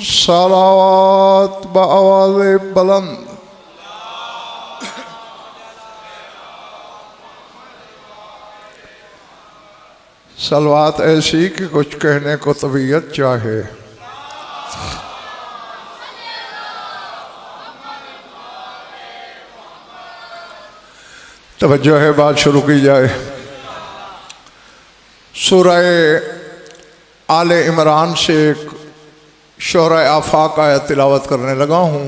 सलावत बआवाज़ बुलंद। सलवात ऐसी कि कुछ कहने को तबीयत चाहे। तवज्जो है, बात शुरू की जाए। सूरह आले इमरान से एक शोरा आफाक आयत तिलावत करने लगा हूँ।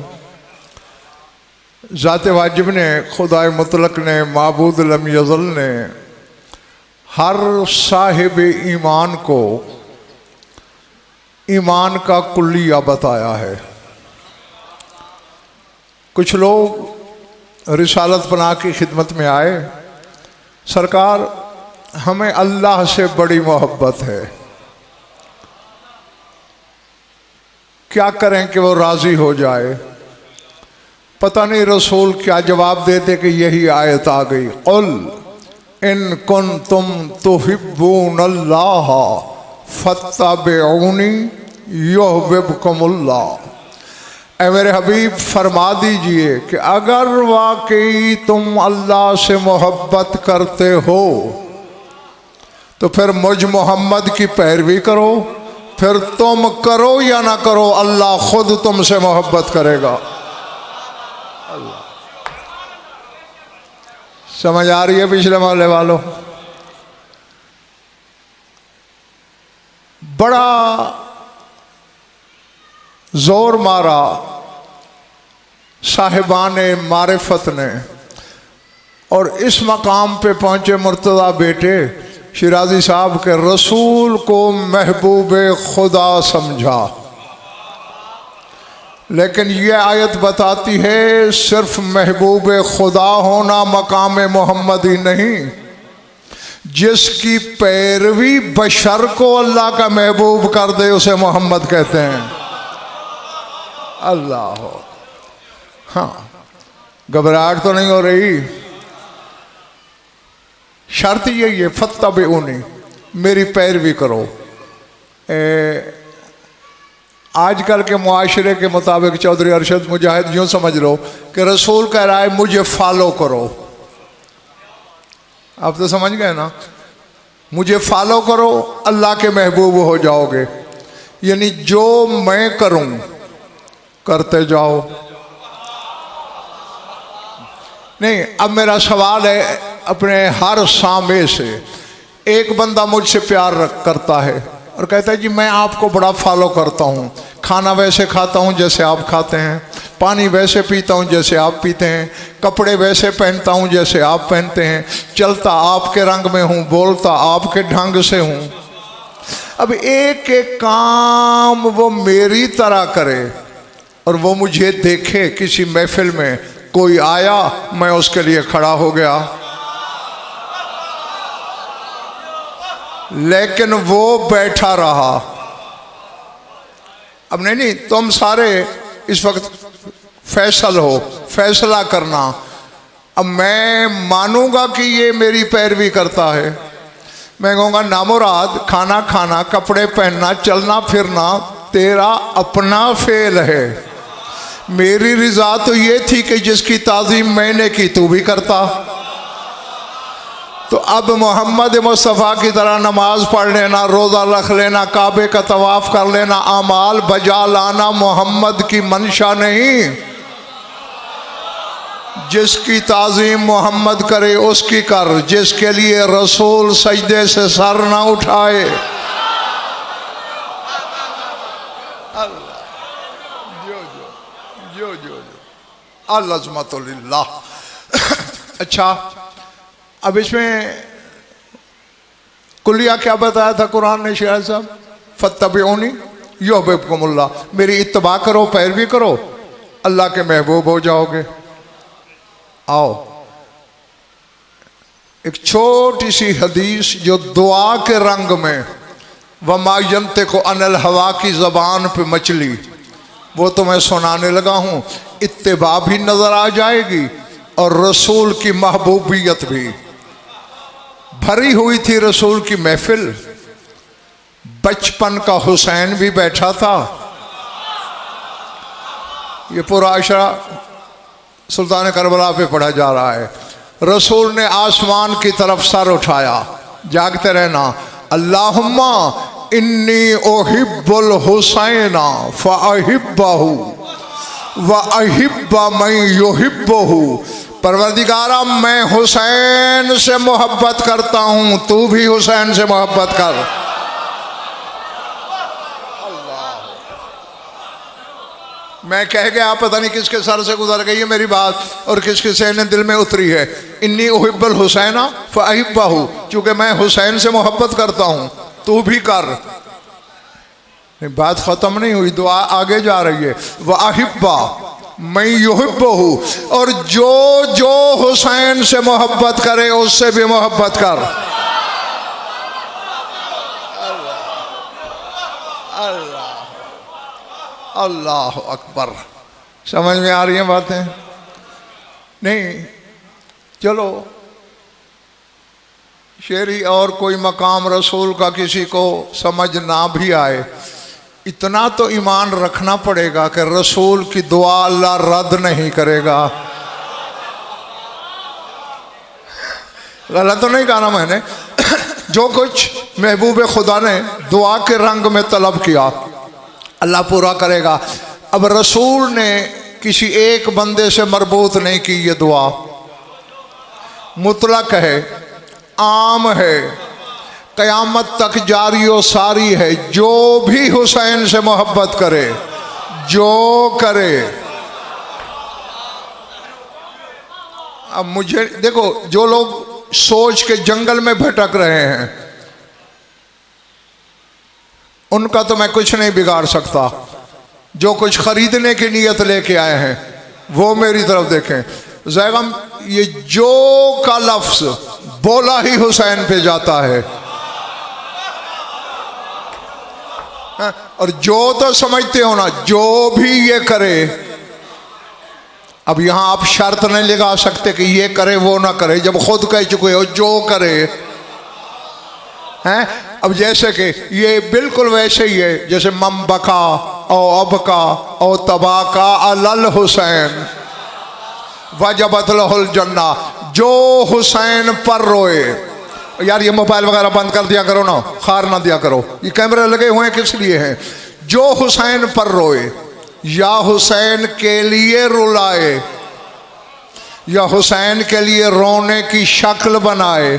ज़ात वाजिब ने, खुदाए मुतलक ने, माबूद लम यज़ल ने हर साहिब ईमान को ईमान का कुल्लिया बताया है। कुछ लोग रिसालत पनाह की खिदमत में आए, सरकार हमें अल्लाह से बड़ी मोहब्बत है, क्या करें कि वो राज़ी हो जाए। पता नहीं रसूल क्या जवाब देते कि यही आयत आ गई, क़ुल इन कुन्तुम तुहिब्बूनल्लाह फत्तबिऊनी युहब्बुकुमुल्लाह। ऐ मेरे हबीब फरमा दीजिए कि अगर वाकई तुम अल्लाह से मोहब्बत करते हो तो फिर मुझ मोहम्मद की पैरवी करो, फिर तुम करो या ना करो अल्लाह खुद तुमसे मोहब्बत करेगा। अल्लाह, समझ आ रही है पिछले मोहल्ले वालों? बड़ा जोर मारा साहिबाने मारिफत ने और इस मकाम पे पहुंचे मुर्तज़ा बेटे शिराजी साहब के रसूल को महबूब खुदा समझा। लेकिन यह आयत बताती है सिर्फ महबूब खुदा होना मकाम मोहम्मदी नहीं, जिसकी पैरवी बशर को अल्लाह का महबूब कर दे उसे मोहम्मद कहते हैं। अल्लाह हो। हाँ, घबराहट तो नहीं हो रही? शर्त यही है, फत्तबिऊनी, मेरी पैरवी करो। आजकल के मुआशरे के मुताबिक चौधरी अरशद मुजाहिद यूँ समझ लो कि रसूल कह रहा है मुझे फॉलो करो। आप तो समझ गए ना, मुझे फॉलो करो अल्लाह के महबूब हो जाओगे। यानी जो मैं करूं करते जाओ। नहीं, अब मेरा सवाल है, अपने हर सामे से एक बंदा मुझसे प्यार करता है और कहता है जी मैं आपको बड़ा फॉलो करता हूँ, खाना वैसे खाता हूँ जैसे आप खाते हैं, पानी वैसे पीता हूँ जैसे आप पीते हैं, कपड़े वैसे पहनता हूँ जैसे आप पहनते हैं, चलता आपके रंग में हूँ, बोलता आपके ढंग से हूँ। अब एक एक काम वो मेरी तरह करे और वो मुझे देखे। किसी महफिल में कोई आया, मैं उसके लिए खड़ा हो गया, लेकिन वो बैठा रहा। अब नहीं, तुम सारे इस वक्त फैसला करना। अब मैं मानूंगा कि ये मेरी पैरवी करता है, मैं कहूँगा नामुराद खाना खाना, कपड़े पहनना, चलना फिरना तेरा अपना फेल है। मेरी रिजा तो ये थी कि जिसकी ताज़ीम मैंने की तू भी करता। तो अब मोहम्मद मुस्तफ़ा की तरह नमाज पढ़ लेना, रोज़ा रख लेना, काबे का तवाफ़ कर लेना, आमाल बजा लाना मोहम्मद की मंशा नहीं। जिसकी ताज़ीम मोहम्मद करे उसकी कर, जिसके लिए रसूल सजदे से सर ना उठाए। अल्लाह। अच्छा, अब इसमें कुलिया क्या बताया था कुरान ने शाह साहब? फत्तबिऊनी युहब्बुकुमुल्लाह, मेरी इत्तबा करो, पैरवी करो, अल्लाह के महबूब हो जाओगे। आओ एक छोटी सी हदीस जो दुआ के रंग में वमा यंतिक़ु को अनिल हवा की ज़बान पे मछली, वो तो मैं सुनाने लगा हूँ। इत्तिबा भी नज़र आ जाएगी और रसूल की महबूबियत भी। भरी हुई थी रसूल की महफिल, बचपन का हुसैन भी बैठा था। ये पूरा अशरा सुल्तान करबला पे पढ़ा जा रहा है। रसूल ने आसमान की तरफ सर उठाया, जागते रहना, अल्लाहुम्मा इन्नी उहिब्बुल हुसैना फ़अहिब्बहु व अहिब्बा मन युहिब्बहु। परवरदिगारा मैं हुसैन से मोहब्बत करता हूँ, तू भी हुसैन से मोहब्बत कर। मैं कह गया, पता नहीं किसके सर से गुजर गई है मेरी बात और किसके सहने दिल में उतरी है। इन्नी उहिब्बुल हुसैना फ़अहिब्बहु, चूँकि मैं हुसैन से मोहब्बत करता हूँ, तू भी कर। बात ख़त्म नहीं हुई, दुआ आगे जा रही है। व अहिब्बा मैं युहिब्बहु, और जो जो हुसैन से मोहब्बत करे उससे भी मोहब्बत कर। अल्लाह अल्लाह अकबर। समझ में आ रही हैं बातें? नहीं, चलो शेरी और कोई मकाम रसूल का किसी को समझ ना भी आए, इतना तो ईमान रखना पड़ेगा कि रसूल की दुआ अल्लाह रद्द नहीं करेगा। गलत तो नहीं कहा ना मैंने? जो कुछ महबूब खुदा ने दुआ के रंग में तलब किया अल्लाह पूरा करेगा। अब रसूल ने किसी एक बंदे से मरबूत नहीं की, ये दुआ मुतलक है, आम है, क़यामत तक जारी और सारी है। जो भी हुसैन से मोहब्बत करे, जो करे। अब मुझे देखो, जो लोग सोच के जंगल में भटक रहे हैं उनका तो मैं कुछ नहीं बिगाड़ सकता। जो कुछ खरीदने की नीयत लेके आए हैं वो मेरी तरफ देखें। ज़ैगम, ये जो का लफ्ज बोला ही हुसैन पे जाता है, और जो तो समझते हो ना, जो भी ये करे। अब यहां आप शर्त नहीं लगा सकते कि ये करे वो ना करे, जब खुद कह चुके हो जो करे हैं। अब जैसे कि ये बिल्कुल वैसे ही है जैसे मम बका और अबका और तबाका अलल हुसैन वजबत लहुल जन्ना, जो हुसैन पर रोए। यार ये मोबाइल वगैरह बंद कर दिया करो ना, खार ना दिया करो, ये कैमरे लगे हुए हैं किस लिए हैं? जो हुसैन पर रोए या हुसैन के लिए रुलाए या हुसैन के लिए रोने की शक्ल बनाए।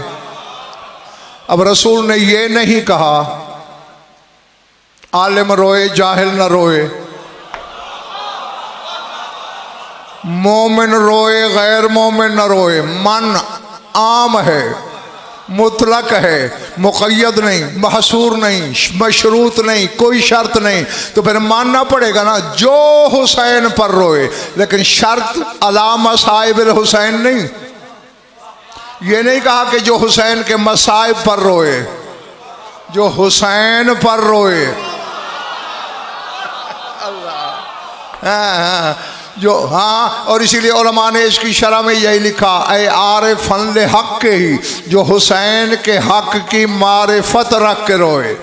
अब रसूल ने ये नहीं कहा आलिम रोए जाहिल न रोए, मोमिन रोए गैर मोमिन न रोए। मन आम है, मुतलक है, मुक़य्यद नहीं, महसूर नहीं, मशरूत नहीं, कोई शर्त नहीं। तो फिर मानना पड़ेगा ना जो हुसैन पर रोए, लेकिन शर्त अला मसाइबिल हुसैन नहीं। ये नहीं कहा कि जो हुसैन के मसाइब पर रोए, जो हुसैन पर रोए। हाँ, जो हाँ, और इसीलिए उलमा ने इसकी शरह में यही लिखा, ऐ आरिफन ले हक के ही, जो हुसैन के हक की मारिफत रख के रोए।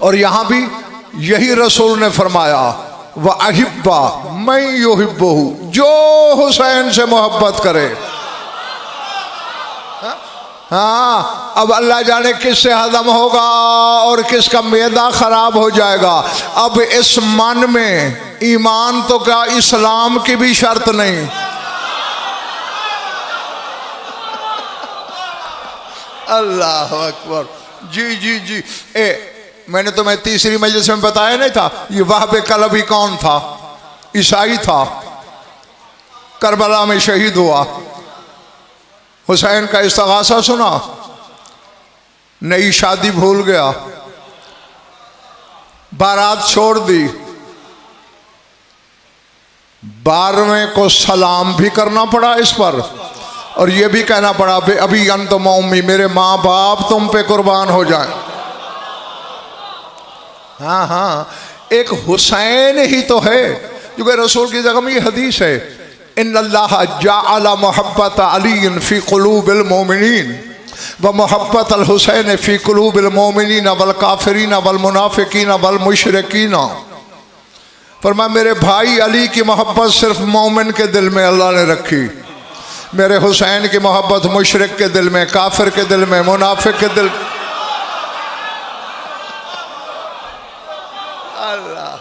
और यहाँ भी यही रसूल ने फरमाया, व अहिब्बा मैं युहिब्बहु, जो हुसैन से मोहब्बत करे। हाँ, अब अल्लाह जाने किससे हजम होगा और किसका मैदा खराब हो जाएगा। अब इस मन में ईमान तो क्या इस्लाम की भी शर्त नहीं। अल्लाह अकबर। जी जी जी। मैंने तुम्हें तीसरी मजलिस में बताया नहीं था, ये वहाब कलबी कौन था? ईसाई था, करबला में शहीद हुआ। हुसैन का इस्तिगासा सुना, नई शादी भूल गया, बारात छोड़ दी, 12वें को सलाम भी करना पड़ा इस पर, और यह भी कहना पड़ा अभी अंत मौमी, मेरे माँ बाप तुम पे कुर्बान हो जाए। हाँ हाँ, एक हुसैन ही तो है, क्योंकि रसूल की जगह में ये हदीस है, इन्नल्लाह जअल मोहब्बत अली फी कुलूबिल मोमिनीन व मोहब्बत अल हुसैन फी कुलूबिल मोमिनीन वल काफिरीन वल मुनाफिकीन वल मुशरिकीन। फरमाया मेरे भाई अली की मोहब्बत सिर्फ मोमिन के दिल में अल्लाह ने रखी, मेरे हुसैन की मोहब्बत मुशरिक के दिल में, काफिर के दिल में, मुनाफिक के दिल। अल्लाह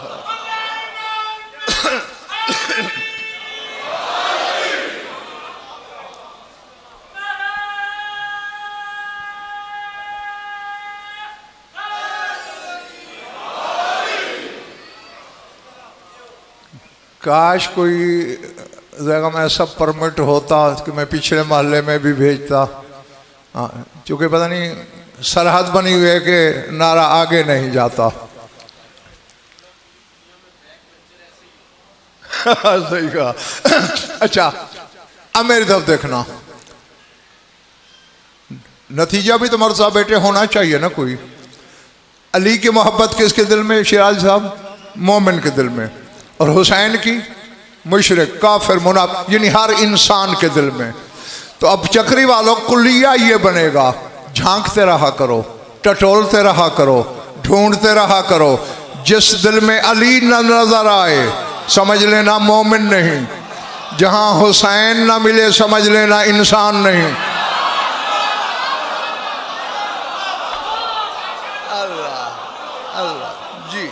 काश कोई जगह में ऐसा परमिट होता कि मैं पिछले मोहल्ले में भी भेजता। हाँ, क्योंकि पता नहीं सरहद बनी हुई है कि नारा आगे नहीं जाता। सही कहा। अच्छा, अब मेरी तरफ देखना, नतीजा भी तो मर्द साहब बेटे होना चाहिए ना कोई। अली की मोहब्बत किसके दिल में शिराज साहब? मोमिन के दिल में। और हुसैन की मुशरिक, काफिर, मुनाफिक, यानी हर इंसान के दिल में। तो अब चक्री वालों कुलिया ये बनेगा, झांकते रहा करो, टटोलते रहा करो, ढूंढते रहा करो। जिस दिल में अली न नजर आए समझ लेना मोमिन नहीं, जहां हुसैन न मिले समझ लेना इंसान नहीं। अल्लाह अल्लाह जी।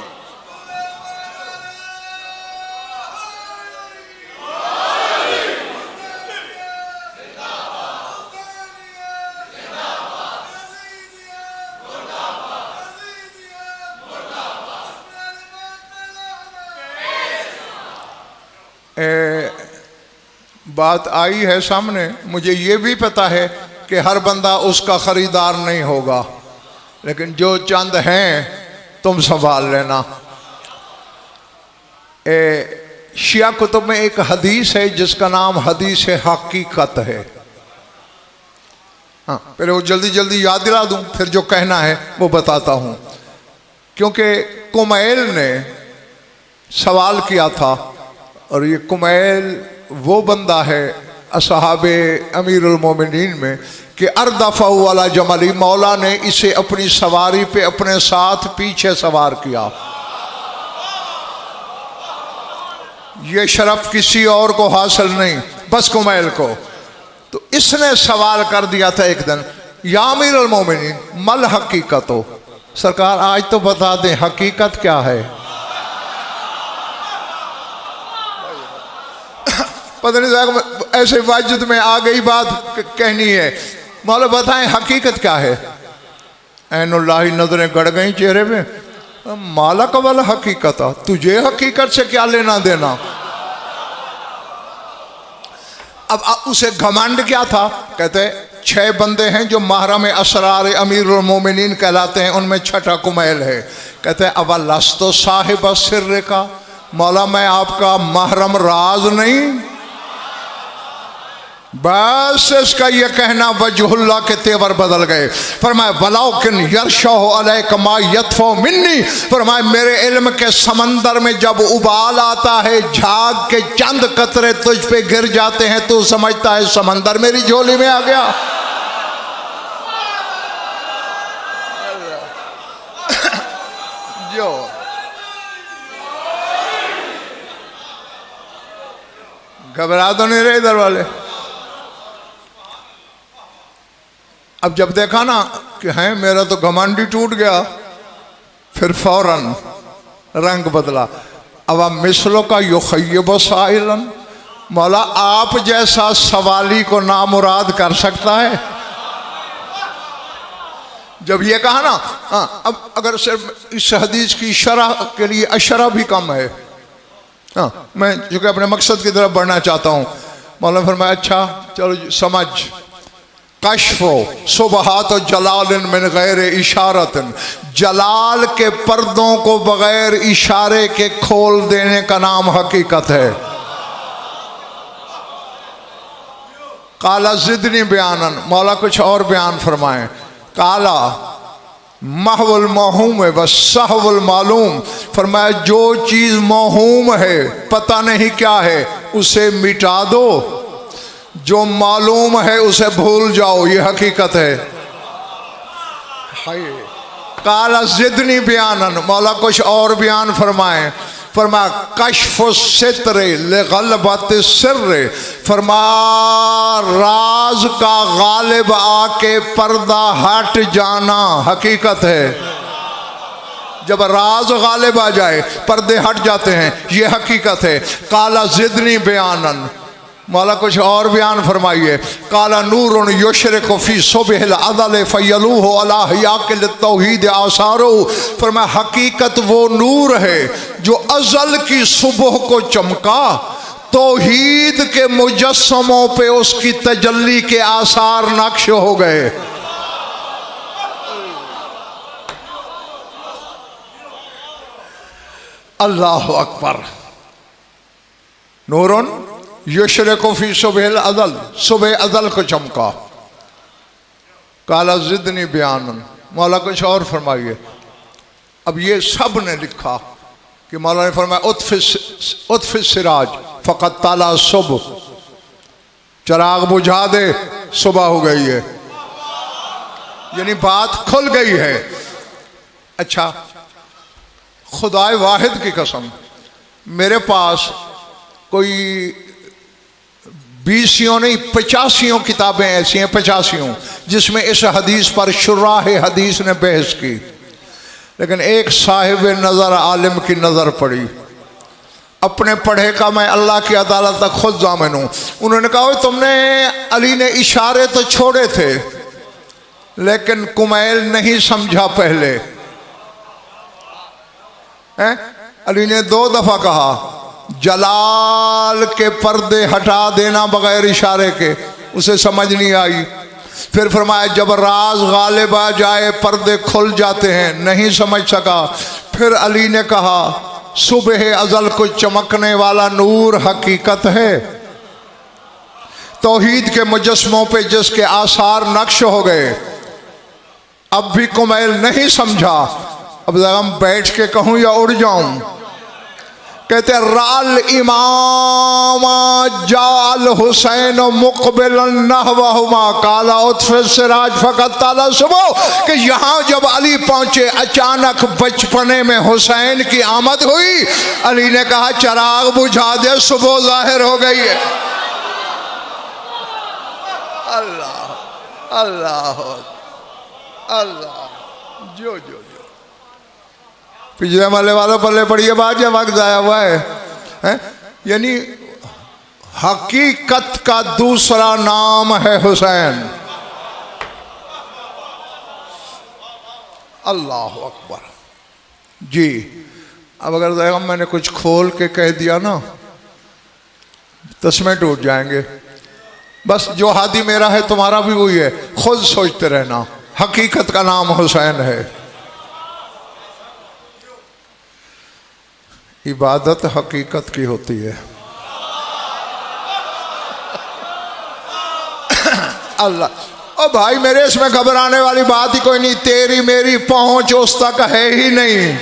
बात आई है सामने, मुझे ये भी पता है कि हर बंदा उसका खरीदार नहीं होगा, लेकिन जो चंद हैं तुम संभाल लेना। शिया कुतुब में एक हदीस है जिसका नाम हदीस हकीकत है। हाँ, पहले वो जल्दी जल्दी याद दिला दूं, फिर जो कहना है वो बताता हूं। क्योंकि कुमैल ने सवाल किया था, और ये कुमैल वो बंदा है असहाबे अमीरुल मोमिनीन में कि अर्दफ़ा वाला जमली, मौला ने इसे अपनी सवारी पे अपने साथ पीछे सवार किया। ये शरफ किसी और को हासिल नहीं, बस कुमैल को। तो इसने सवाल कर दिया था एक दिन, या अमीरुल मोमिनीन मल हकीकत हो, सरकार आज तो बता दें हकीकत क्या है। पता नहीं ऐसे वाजिद में आ गई बात कहनी है, मौला बताएं हकीकत क्या है। ऐनुल्लाही नजरें गड़ गई चेहरे में, माला का वाला हकीकत, तुझे हकीकत से क्या लेना देना। अब उसे घमंड क्या था? कहते 6 बंदे हैं जो महरम असरार अमीरुल मोमिनीन कहलाते हैं, उनमें छठा कुमैल है। कहते अवलस्तो साहिब सिर्र का, मौला मैं आपका महरम राज नहीं। बस इसका यह कहना वजहुल्लाह के तेवर बदल गए। फरमाया वलाकिन यरशहु अलैका मा यतफु मिन्नी, फरमाया मेरे इल्म के समंदर में जब उबाल आता है, झाग के चंद कतरे तुझ पे गिर जाते हैं, तू समझता है समंदर मेरी झोली में आ गया। जो घबरा तो नहीं रहे इधर वाले। अब जब देखा ना कि हैं मेरा तो घमंड ही टूट गया, फिर फौरन रंग बदला। अब मिसलों का युखय्यब साइलन, मौला आप जैसा सवाली को नामुराद कर सकता है। जब ये कहा ना, हाँ, अब अगर सिर्फ इस हदीस की शरह के लिए अशरा भी कम है। हाँ, मैं जो कि अपने मकसद की तरफ बढ़ना चाहता हूँ। मौलाना फरमाया अच्छा चलो समझ, कश्फो सुबहात जलालिन मिन गैर इशारतन, जलाल के पर्दों को बगैर इशारे के खोल देने का नाम हकीकत है। काला जिदनी बयानन, मौला कुछ और बयान फरमाएं। काला महवल मौहूम है बस सहवल मालूम। फरमाया जो चीज़ मौहूम है पता नहीं क्या है उसे मिटा दो, जो मालूम है उसे भूल जाओ, ये हकीकत है। काला जिदनी बयानन, मौला कुछ और बयान फरमाए। फरमा कश्फ सित्रे लगलबत सिर्रे, फरमा राज का गालिब आके पर्दा हट जाना हकीकत है। जब राज गालिब आ जाए पर्दे हट जाते हैं, ये हकीकत है। काला जिदनी बयानन, मौला कुछ और बयान फरमाइए। काला नूरुन युशरिकु फी सुबहिल अदल फयलूहु अला हियाकिल तौहीद आसारो, फरमाया हकीकत वो नूर है जो अजल की सुबह को चमका, तौहीद के मुजस्समों पे उसकी तजल्ली के आसार नक्श हो गए। अल्लाह अकबर। नूरुन युशरिकु फी सुबहिल अदल, सुबह अदल को चमका। काला जिदनी बयानन, मौला कुछ और फरमाइए। अब ये सब ने लिखा कि मौला ने फरमाया उतफिस सिराज फ़क़त ताला सुबह, चराग बुझा दे सुबह हो गई है, यानी बात खुल गई है। अच्छा, खुदाए वाहिद की कसम, मेरे पास कोई 20 नहीं 85 किताबें ऐसी हैं, 85, जिसमें इस हदीस पर शुराह हदीस ने बहस की, लेकिन एक साहिब नज़र आलिम की नज़र पड़ी। अपने पढ़े का मैं अल्लाह की अदालत तक खुद जामिन हूँ। उन्होंने कहा तुमने अली ने इशारे तो छोड़े थे लेकिन कुमैल नहीं समझा पहले हैं? अली ने 2 दफ़ा कहा जलाल के पर्दे हटा देना बगैर इशारे के, उसे समझ नहीं आई। फिर फरमाया जब राज गालिब आ जाए पर्दे खुल जाते हैं, नहीं समझ सका। फिर अली ने कहा सुबह अजल को चमकने वाला नूर हकीकत है, तौहीद के मुजस्मों पे जिसके आसार नक्श हो गए। अब भी कुमैल नहीं समझा। अब हम बैठ के कहूँ या उड़ जाऊं? कहते राल इमाम जाल हुसैन मुकबिलन नहवहुमा काला सिराज फ़क़त ताला सुबह, कि यहाँ जब अली पहुँचे अचानक बचपने में हुसैन की आमद हुई। अली ने कहा चराग बुझा दे, सुबह जाहिर हो गई है। अल्लाह अल्लाह अल्लाह, जो जो पिछले वाले वालों पल्ले पड़िए बात, जब वक्त आया हुआ है? यानी हकीकत का दूसरा नाम है हुसैन। अल्लाह अकबर जी। अब अगर देखो मैंने कुछ खोल के कह दिया ना, तस्मे टूट जाएंगे। बस जो हादी मेरा है तुम्हारा भी वही है, खुद सोचते रहना। हकीकत का नाम हुसैन है। इबादत हकीकत की होती है। अल्लाह, ओ भाई मेरे इसमें घबराने वाली बात ही कोई नहीं। तेरी मेरी पहुंच उस तक है ही नहीं,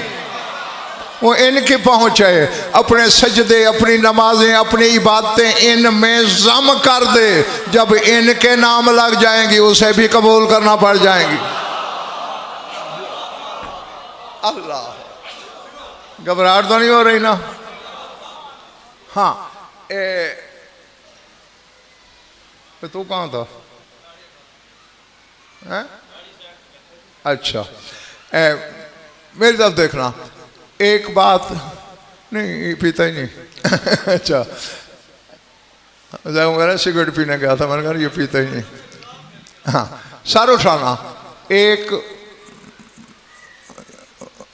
वो इनकी पहुंच है। अपने सजदे, अपनी नमाजें, अपनी इबादतें इनमें जम कर दे। जब इनके नाम लग जाएंगी उसे भी कबूल करना पड़ जाएंगी। अल्लाह, घबराहट तो नहीं हो रही ना? हाँ, तू कहाँ था? है? अच्छा, मेरी तरफ देखना। एक बात नहीं, पीता ही नहीं। अच्छा, मेरा सिगरेट पीने गया था, मैंने कहा ये पीता ही नहीं। हाँ, सारोशाना एक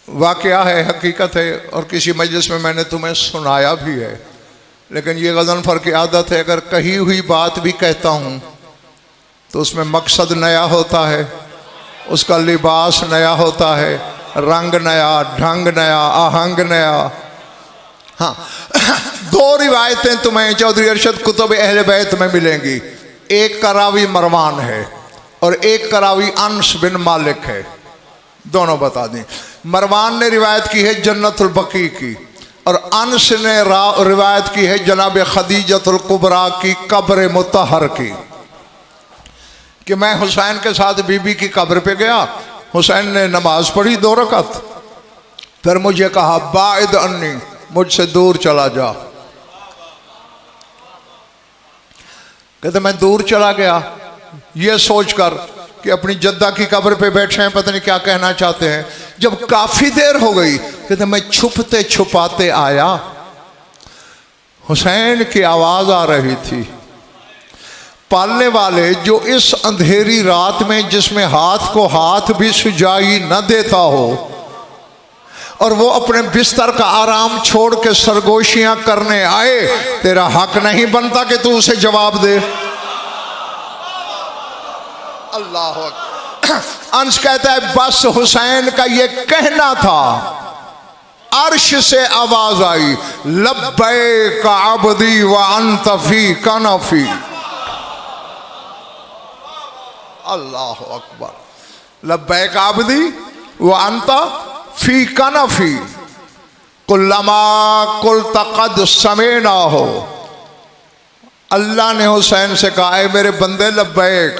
वाकया है, हकीकत है, और किसी मजलिस में मैंने तुम्हें सुनाया भी है। लेकिन ये गज़नफ़र की आदत है, अगर कही हुई बात भी कहता हूँ तो उसमें मकसद नया होता है, उसका लिबास नया होता है, रंग नया, ढंग नया, आहंग नया। हाँ, 2 रिवायतें तुम्हें चौधरी अरशद कुतुब अहले बैत में मिलेंगी। एक का रावी मरवान है और एक का रावी अनस बिन मालिक है। दोनों बता दें। मरवान ने रिवायत की है जन्नतुल बकी की, और अनस ने रिवायत की है जनाब खदीजतुल कुबरा की कब्र मुतहर की, कि मैं हुसैन के साथ बीबी की कब्र पे गया। हुसैन ने नमाज पढ़ी 2 रकात, फिर मुझे कहा बाइद अन्नी, मुझसे दूर चला जा। कहते मैं दूर चला गया ये सोचकर कि अपनी जद्दा की कब्र पे बैठे हैं, पता नहीं क्या कहना चाहते हैं। जब काफी देर हो गई, कहते मैं छुपते छुपाते आया, हुसैन की आवाज आ रही थी। पालने वाले जो इस अंधेरी रात में जिसमें हाथ को हाथ भी सुजाई न देता हो और वो अपने बिस्तर का आराम छोड़ के सरगोशियां करने आए, तेरा हक नहीं बनता कि तू उसे जवाब दे। अल्लाह अंश कहता है बस हुसैन का ये कहना था, अर्श से आवाज आई लब्बैक अब्दी व अंत फी कनफी। अल्लाह अकबर। लब्बैक अब्दी व अंत फी कनफी कुल्लमा कुल तकद समय ना हो। अल्लाह ने हुसैन से कहा है मेरे बंदे लब्बैक,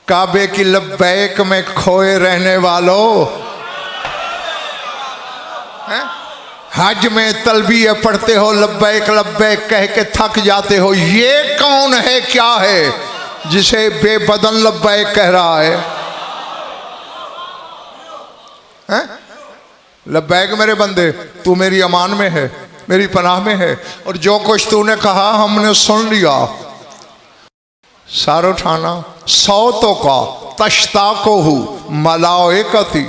काबे की लब्बैक में खोए रहने वालों, हज में तलबिया पढ़ते हो लब्बैक लब्बैक कह के थक जाते हो, ये कौन है क्या है जिसे बेबदन लब्बैक कह रहा है? लब्बैक मेरे बंदे, तू मेरी अमान में है, मेरी पनाह में है, और जो कुछ तूने कहा हमने सुन लिया। सारो ठाना सौतों का तश्ता को हूँ मलाइकती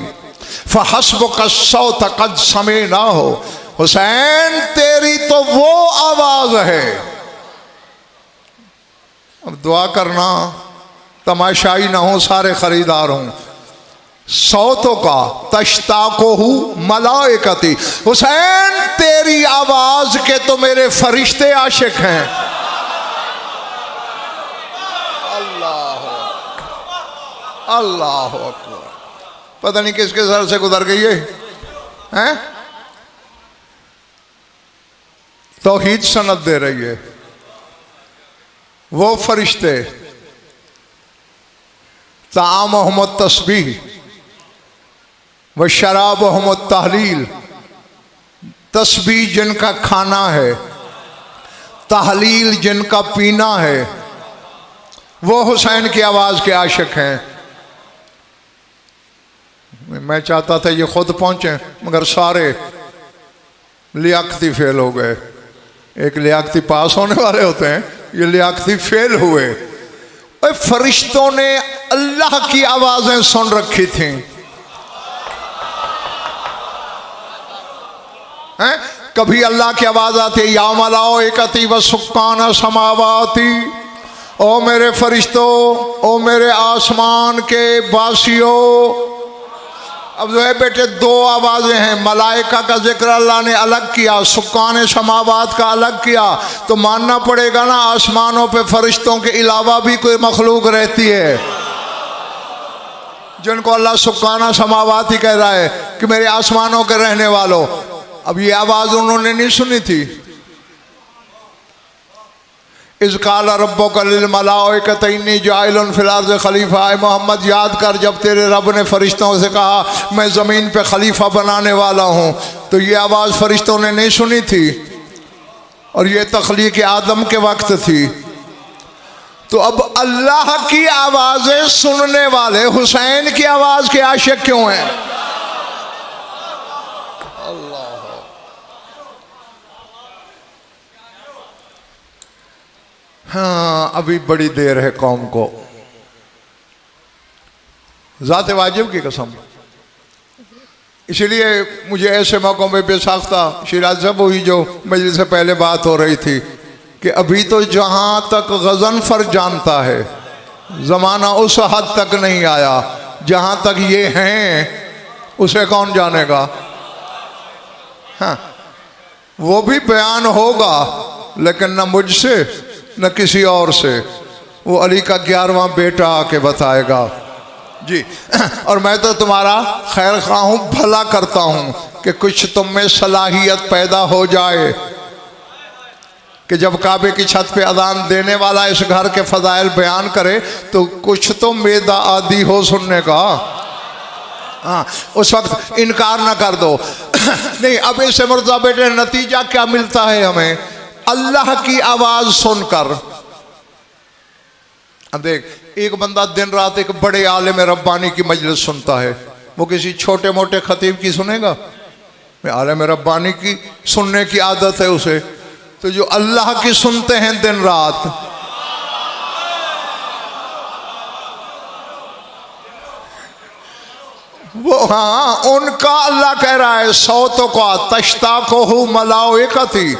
फहस्ब का सौत कद समय ना हो। हुसैन तेरी तो वो आवाज है, अब दुआ करना तमाशाई ना हो, सारे खरीदार हों। सौतों का तश्ता को हूँ मलाइकती, हुसैन तेरी आवाज के तो मेरे फरिश्ते आशिक हैं। अल्लाह अकबर। पता नहीं किसके सर से गुजर गई है? तौहीद सनद दे रही है। वो फरिश्ते ताम अहमद तस्बीह व शराब अहमद तहलील, तस्बीह जिनका खाना है, तहलील जिनका पीना है, वो हुसैन की आवाज के आशिक हैं। मैं चाहता था ये खुद पहुंचे, मगर सारे लियाकती फेल हो गए। एक लियाकती पास होने वाले होते हैं, ये लियाकती फेल हुए। फरिश्तों ने अल्लाह की आवाजें सुन रखी थी, हैं? कभी अल्लाह की आवाज आती या मलाइकती व सुक्काना समावाती, ओ मेरे फरिश्तों, ओ मेरे आसमान के बासियों। अब जो है बेटे दो आवाजें हैं, मलाइका का जिक्र अल्लाह ने अलग किया, सुक्कान समावात का अलग किया, तो मानना पड़ेगा ना आसमानों पे फरिश्तों के अलावा भी कोई मखलूक रहती है जिनको अल्लाह सुक्काना समावात ही कह रहा है कि मेरे आसमानों के रहने वालों। अब ये आवाज उन्होंने नहीं सुनी थी। इस काला रब्बो का लिल मलाइकत इन्नी जाइलुन फिल अर्ज़ खलीफा। मोहम्मद याद कर जब तेरे रब ने फरिश्तों से कहा मैं ज़मीन पे खलीफा बनाने वाला हूँ, तो ये आवाज़ फरिश्तों ने नहीं सुनी थी, और ये तख्लीक आदम के वक्त थी। तो अब अल्लाह की आवाज़ें सुनने वाले हुसैन की आवाज़ के आशिक क्यों हैं? हाँ, अभी बड़ी देर है कौम को। ज़ात वाजिब की कसम, इसलिए मुझे ऐसे मौक़ों में बेसाख्ता शिराज जब हुई जो मजलिस से पहले बात हो रही थी कि अभी तो जहाँ तक गज़नफ़र जानता है, ज़माना उस हद तक नहीं आया जहाँ तक ये हैं उसे कौन जानेगा। हाँ, वो भी बयान होगा लेकिन न मुझसे न किसी और से, वो अली का 11वां बेटा आके बताएगा। जी। और मैं तो तुम्हारा खैर खा हूँ, भला करता हूँ कि कुछ तुम में सलाहियत पैदा हो जाए कि जब काबे की छत पे अजान देने वाला इस घर के फजाइल बयान करे तो कुछ तो मेदा आदि हो सुनने का। हाँ, उस वक्त इनकार ना कर दो। नहीं, अब इससे मुर्जा बेटे नतीजा क्या मिलता है हमें? अल्लाह की आवाज सुनकर। अब देख, एक बंदा दिन रात एक बड़े आलिम रब्बानी की मजलिस सुनता है, वो किसी छोटे मोटे खतीब की सुनेगा? आलिम रब्बानी की सुनने की आदत है उसे। तो जो अल्लाह की सुनते हैं दिन रात, वो हाँ, उनका अल्लाह कह रहा है सौतों का तश्ता को हूँ मलाइकती,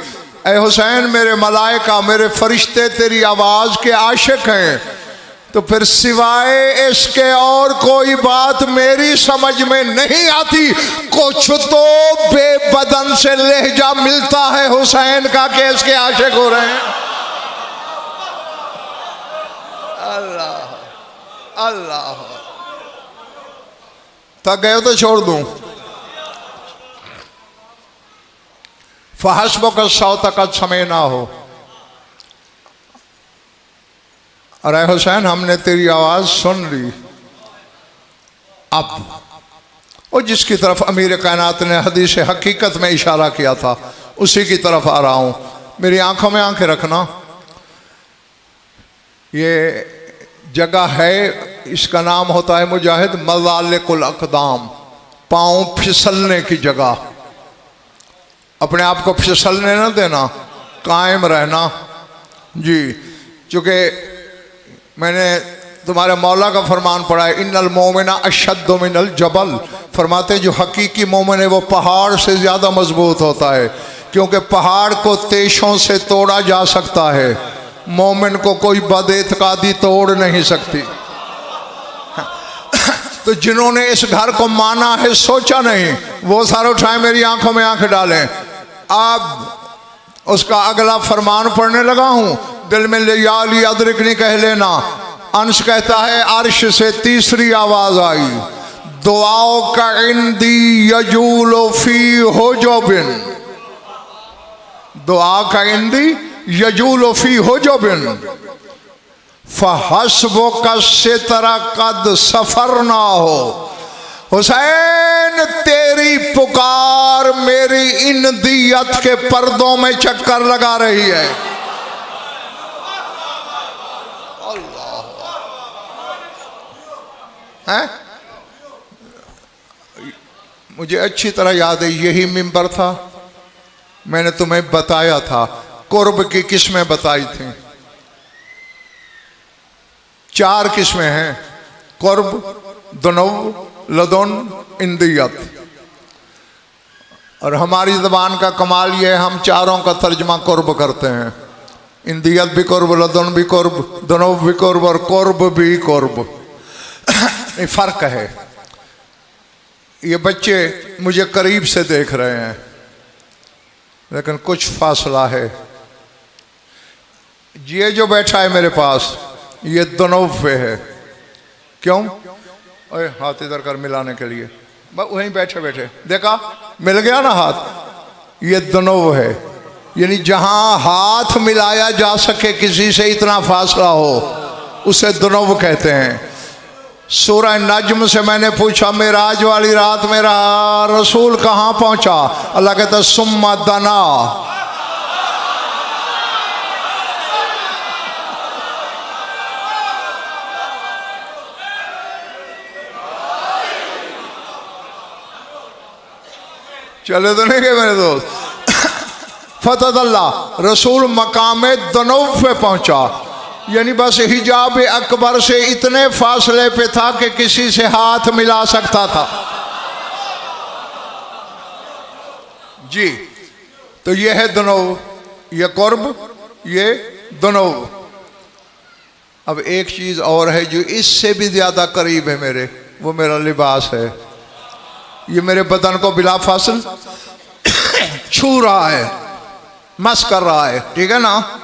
ऐ हुसैन मेरे मलाइका मेरे फरिश्ते तेरी आवाज के आशिक हैं। तो फिर सिवाय इसके और कोई बात मेरी समझ में नहीं आती। कुछ तो बेबदन से लहजा मिलता है हुसैन का कि इसके आशिक हो रहे हैं। अल्लाह अल्लाह, थक गए तो छोड़ दूं। फहसबो का सौता का समय ना हो। अरे हुसैन, हमने तेरी आवाज सुन ली। अब वो जिसकी तरफ अमीर कायनात ने हदीस हकीकत में इशारा किया था उसी की तरफ आ रहा हूं। मेरी आंखों में आंखें रखना। ये जगह है, इसका नाम होता है मुजाहिद मज़ालिकुल अक़दाम, पाँव फिसलने की जगह। अपने आप को फिसलने न देना, कायम रहना जी। चूँकि मैंने तुम्हारे मौला का फरमान पढ़ा है, इन्नल मोमिना अशद्दु मिनल जबल। फरमाते जो हकीकी मोमिन है वो पहाड़ से ज़्यादा मजबूत होता है, क्योंकि पहाड़ को तेशों से तोड़ा जा सकता है, मोमिन को कोई बदएतकादी तोड़ नहीं सकती। तो जिन्होंने इस घर को माना है, सोचा नहीं, वो सारे उठाए मेरी आंखों में आंखें डालें। अब उसका अगला फरमान पढ़ने लगा हूं। दिल में ले याली अदरिकनी कह लेना। अंश कहता है अर्श से तीसरी आवाज आई, दुआओं का इंदी यजूलो फी हो जो बिन, दुआ का इंदी यजूलो फी हो जो बिन, फहसबो का सितरा कद सफर ना हो। हुसैन तेरी पुकार मेरी इन दियत के पर्दों में चक्कर लगा रही है। हैं? मुझे अच्छी तरह याद है, यही मिंबर था, मैंने तुम्हें बताया था कुर्ब की किस्में बताई थी। 4 किस्में हैं, कुर्ब, दुनव, लदुन, इंदियत। और हमारी ज़बान का कमाल ये है, हम चारों का तर्जमा कुर्ब करते हैं। इंदियत भी कुर्ब, लदुन भी कुर्ब, दुनव भी कुर्ब और कुर्ब भी कुर्ब। ये फ़र्क है। ये बच्चे मुझे करीब से देख रहे हैं, लेकिन कुछ फासला है। ये जो बैठा है मेरे पास, ये दुनव पे है। क्यों? ओए हाथ इधर कर मिलाने के लिए, बस वहीं बैठे बैठे देखा, मिल गया ना हाथ। ये दुनव है, यानी जहां हाथ मिलाया जा सके किसी से, इतना फासला हो, उसे दुनव कहते हैं। सूरह नज्म से मैंने पूछा, मेराज वाली रात मेरा रसूल कहाँ पहुंचा? अल्लाह कहता सुम्मा दना, चले तो नहीं गए मेरे दोस्त। फतह रसूल मकाम दनौफ पे पहुंचा, यानी बस हिजाब अकबर से इतने फासले पे था कि किसी से हाथ मिला सकता था जी। तो ये है दनौव, ये कुर्ब, ये दनौव। अब एक चीज और है जो इससे भी ज्यादा करीब है मेरे, वो मेरा लिबास है। ये मेरे बदन को बिला फासिल छू रहा है, मस कर रहा है, ठीक है ना।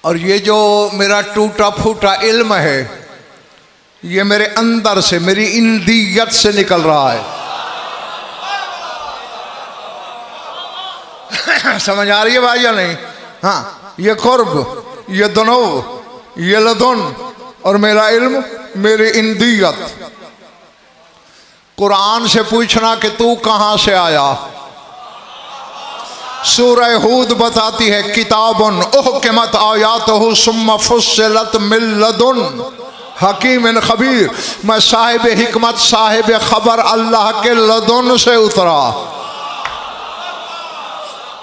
और ये जो मेरा टूटा फूटा इल्म है, ये मेरे अंदर से, मेरी इंदियत से निकल रहा है। समझ आ रही है भाई या नहीं? हाँ, ये कुर्ब, ये दुनूब, ये लदुन और मेरा इल्म, मेरी इंदियत। कुरान से पूछना कि तू कहां से आया। सूरह हूद बताती है किताबुन उहकिमत आयातुहु सुम्मा फुस्सिलत मिन लदुन हकीम खबीर। मैं साहिब हिकमत, साहिब खबर अल्लाह के लदुन से उतरा।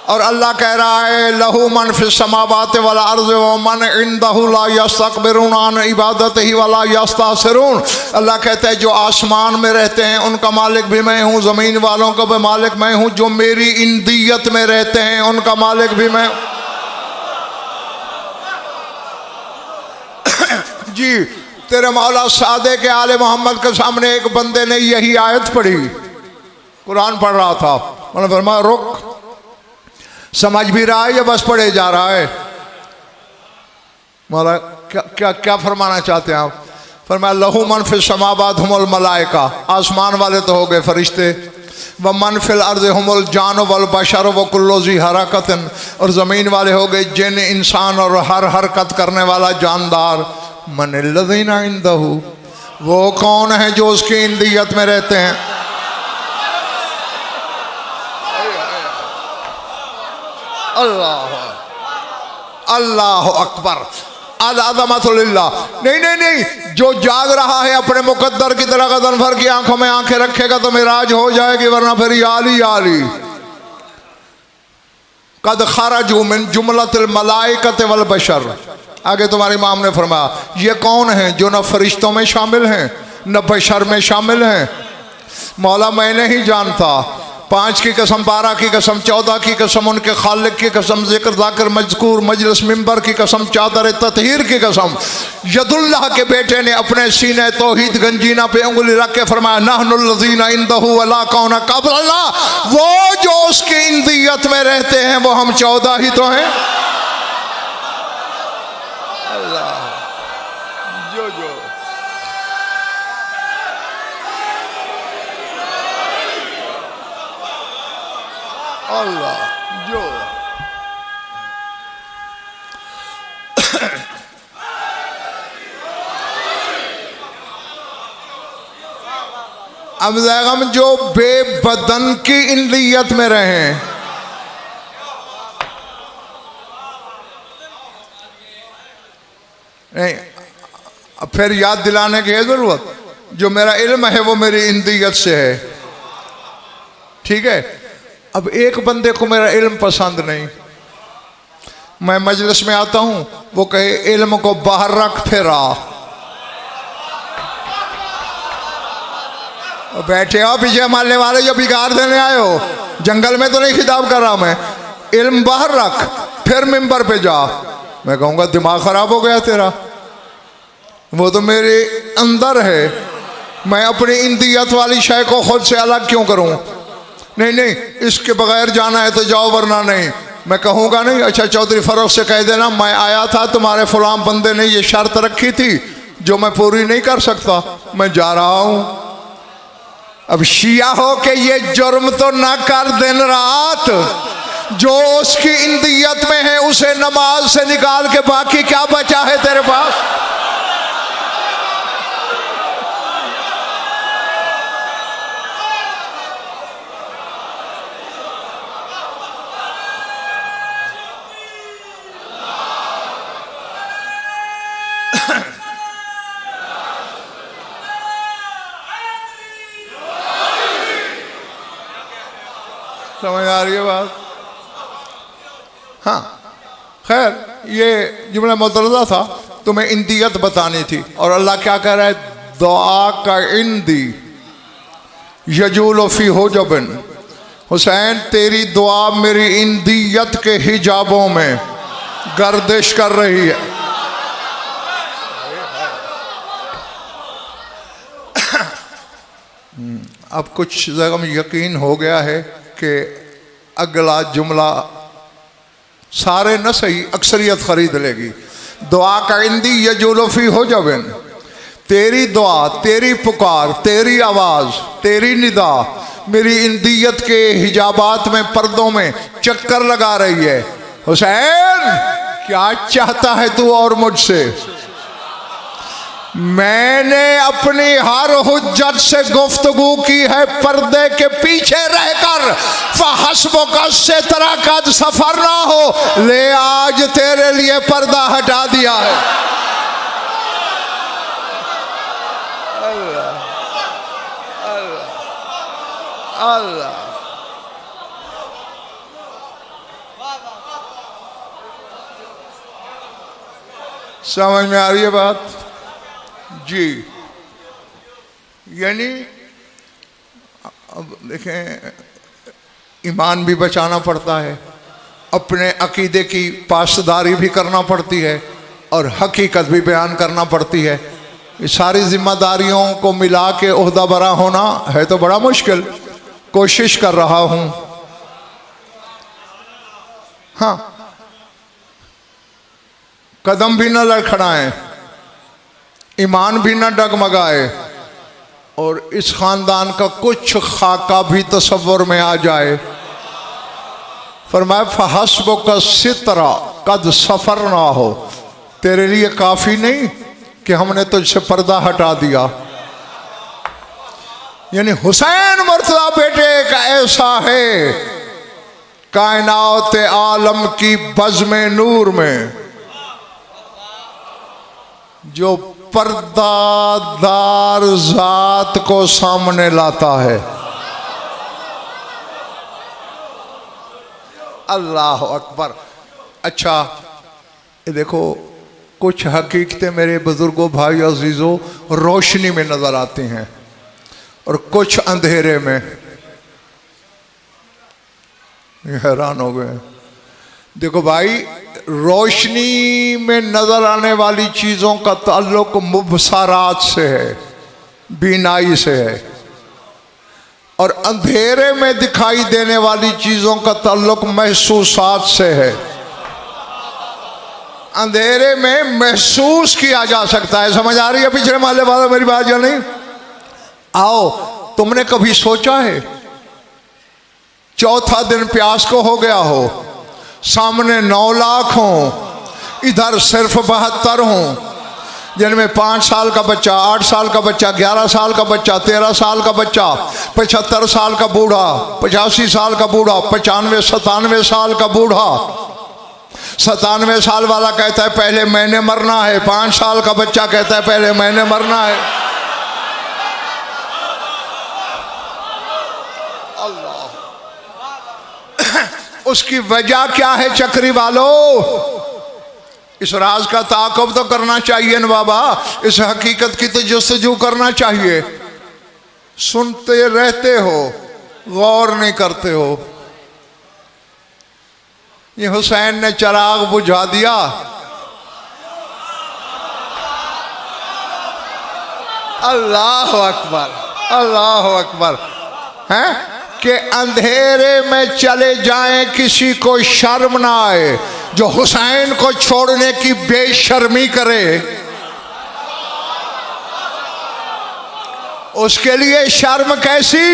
और अल्लाह कह रहा है लहू मन फिस समावाति वल अर्ज़ व मन इंदहु ला यस्तकबिरूना अन इबादतिही वला यस्तहसिरून। अल्लाह कहता है जो आसमान में रहते हैं उनका मालिक भी मैं हूँ, ज़मीन वालों का भी मालिक मैं हूँ, जो मेरी इंदियत में रहते हैं उनका मालिक भी मैं। जी, तेरे मौला सादे के आले मोहम्मद के सामने एक बंदे ने यही आयत पढ़ी, कुरान पढ़ रहा था। मैंने फरमाया रुक, समझ भी रहा है या बस पढ़े जा रहा है? मौला क्या क्या क्या फरमाना चाहते हैं आप? फरमाया लहू मन फिल समावात हुमुल मलाइका, आसमान वाले तो हो गए फरिश्ते, व मन फिल अर्ज़ हुमुल जान वल बशर व कुल्लु ज़ी हरकतन, और ज़मीन वाले हो गए जिन, इंसान और हर हरकत करने वाला जानदार। मन लज़ीना इंदहु, वो कौन है जो उसकी इंदियत में रहते हैं। अल्लाह अल्लाह अकबर, अज़मतुल्लाह। नहीं नहीं नहीं, जो जाग रहा है अपने मुकद्दर की तरह गदन भर की आंखों में आंखें रखेगा तो मिराज हो जाएगी, वरना फिर आली आली। कद खरजू मिन जुमलतिल मलाइकत वल बशर। आगे तुम्हारे इमाम ने फरमाया ये कौन है जो न फरिश्तों में शामिल हैं न बशर में शामिल हैं। मौला मैं नहीं जानता, 5 की कसम, 12 की कसम, 14 की कसम, उनके खालिक की कसम, जिक्र जाकर मजकूर मजलिस मिंबर की कसम, चादर ततहीर की कसम। यदुल्लाह के बेटे ने अपने सीने तौहीद गंजीना पे उंगली रख के फरमाया नहनुल लज़ीना इंदहु वला कौन क़ब्लना, वो जो उसकी इंदियत में रहते हैं वो हम 14 ही तो हैं। अल्लाह जो जो अल्लाह जो अब हम जो बेबदन की इंदियत में रहे, नहीं अब फिर याद दिलाने की है जरूरत, जो मेरा इल्म है वो मेरी इंदियत से है। ठीक है, अब एक बंदे को मेरा इल्म पसंद नहीं, मैं मजलिस में आता हूं, वो कहे इल्म को बाहर रख फिर आ। बैठे हो पीछे मारने वाले जो बिगाड़ देने आए हो, जंगल में तो नहीं खिताब कर रहा मैं, इल्म बाहर रख फिर मिंबर पे जा। मैं कहूँगा दिमाग खराब हो गया तेरा, वो तो मेरे अंदर है, मैं अपनी इंदियत वाली शय को खुद से अलग क्यों करूं? नहीं नहीं, इसके बगैर जाना है तो जाओ वरना नहीं। मैं कहूँगा नहीं, अच्छा चौधरी फरोख से कह देना मैं आया था, तुम्हारे फलां बंदे ने ये शर्त रखी थी जो मैं पूरी नहीं कर सकता, मैं जा रहा हूँ। अब शिया हो के ये जुर्म तो ना कर दिन रात, जो उसकी इंदियत में है उसे नमाज से निकाल के बाकी क्या बचा है तेरे पास? समझ आ रही है बात? हाँ खैर, ये जुमला मुतरज़ा था, तुम्हें इंदियत बतानी थी। और अल्लाह क्या कह रहा है? दुआ का इंदी यजूल फी हुजबिन, हुसैन तेरी दुआ मेरी इंदियत के हिजाबों में गर्दिश कर रही है। अब कुछ जगह में यकीन हो गया है कि अगला जुमला सारे न सही अक्सरियत खरीद लेगी। दुआ का इंदी यजूल फी हुजबिन, तेरी दुआ, तेरी पुकार, तेरी आवाज़, तेरी निदा मेरी इंदियत के हिजाबात में, पर्दों में चक्कर लगा रही है। हुसैन क्या चाहता है तू और मुझसे? मैंने अपनी हर हुज्जत से गुफ्तगू की है पर्दे के पीछे रहकर। फहस्बुका सितरा कद सफर ना हो, ले आज तेरे लिए पर्दा हटा दिया है। अल्लाह अल्लाह अल्लाह। समझ में आ रही है बात जी? यानी अब देखें, ईमान भी बचाना पड़ता है, अपने अकीदे की पासदारी भी करना पड़ती है और हकीकत भी बयान करना पड़ती है। ये सारी जिम्मेदारियों को मिला के ओहदा बरा होना है तो बड़ा मुश्किल। कोशिश कर रहा हूँ। हाँ, कदम भी न लड़खड़ाएं, ईमान भी न डगमगाए और इस खानदान का कुछ खाका भी तसव्वुर में आ जाए। फरमाया फहस्बुका सितरा कद सफर ना हो, तेरे लिए काफ़ी नहीं कि हमने तुझसे पर्दा हटा दिया। यानी हुसैन मुर्तज़ा बेटे का ऐसा है, कायनात आलम की बज़्म नूर में जो पर्दादार जात को सामने लाता है। अल्लाह अकबर। अच्छा ये देखो, कुछ हकीकतें मेरे बुजुर्गों, भाई अजीजों, रोशनी में नजर आती हैं और कुछ अंधेरे में। हैरान हो गए। देखो भाई, रोशनी में नजर आने वाली चीज़ों का ताल्लुक मुबसरात से है, बीनाई से है, और अंधेरे में दिखाई देने वाली चीज़ों का ताल्लुक महसूसात से है। अंधेरे में महसूस किया जा सकता है। समझ आ रही है पिछले माले वाला मेरी बात या नहीं? आओ, तुमने कभी सोचा है चौथा दिन प्यास को हो गया हो, सामने 9 लाख हों, इधर सिर्फ 72 हों, जिनमें 5 साल का बच्चा, 8 साल का बच्चा, 11 साल का बच्चा, 13 साल का बच्चा, 75 साल का बूढ़ा, 85 साल का बूढ़ा, 95 97 साल का बूढ़ा। 97 साल वाला कहता है पहले मैंने मरना है, 5 साल का बच्चा कहता है पहले मैंने मरना है। अल्लाह। उसकी वजह क्या है चक्री वालों? इस राज का ताक़ुब तो करना चाहिए न बाबा, इस हकीकत की तो जस्तजू करना चाहिए। सुनते रहते हो, गौर नहीं करते हो। ये हुसैन ने चिराग बुझा दिया। अल्लाह अकबर, अल्लाह अकबर। हैं कि अंधेरे में चले जाएं, किसी को शर्म ना आए। जो हुसैन को छोड़ने की बेशर्मी करे उसके लिए शर्म कैसी?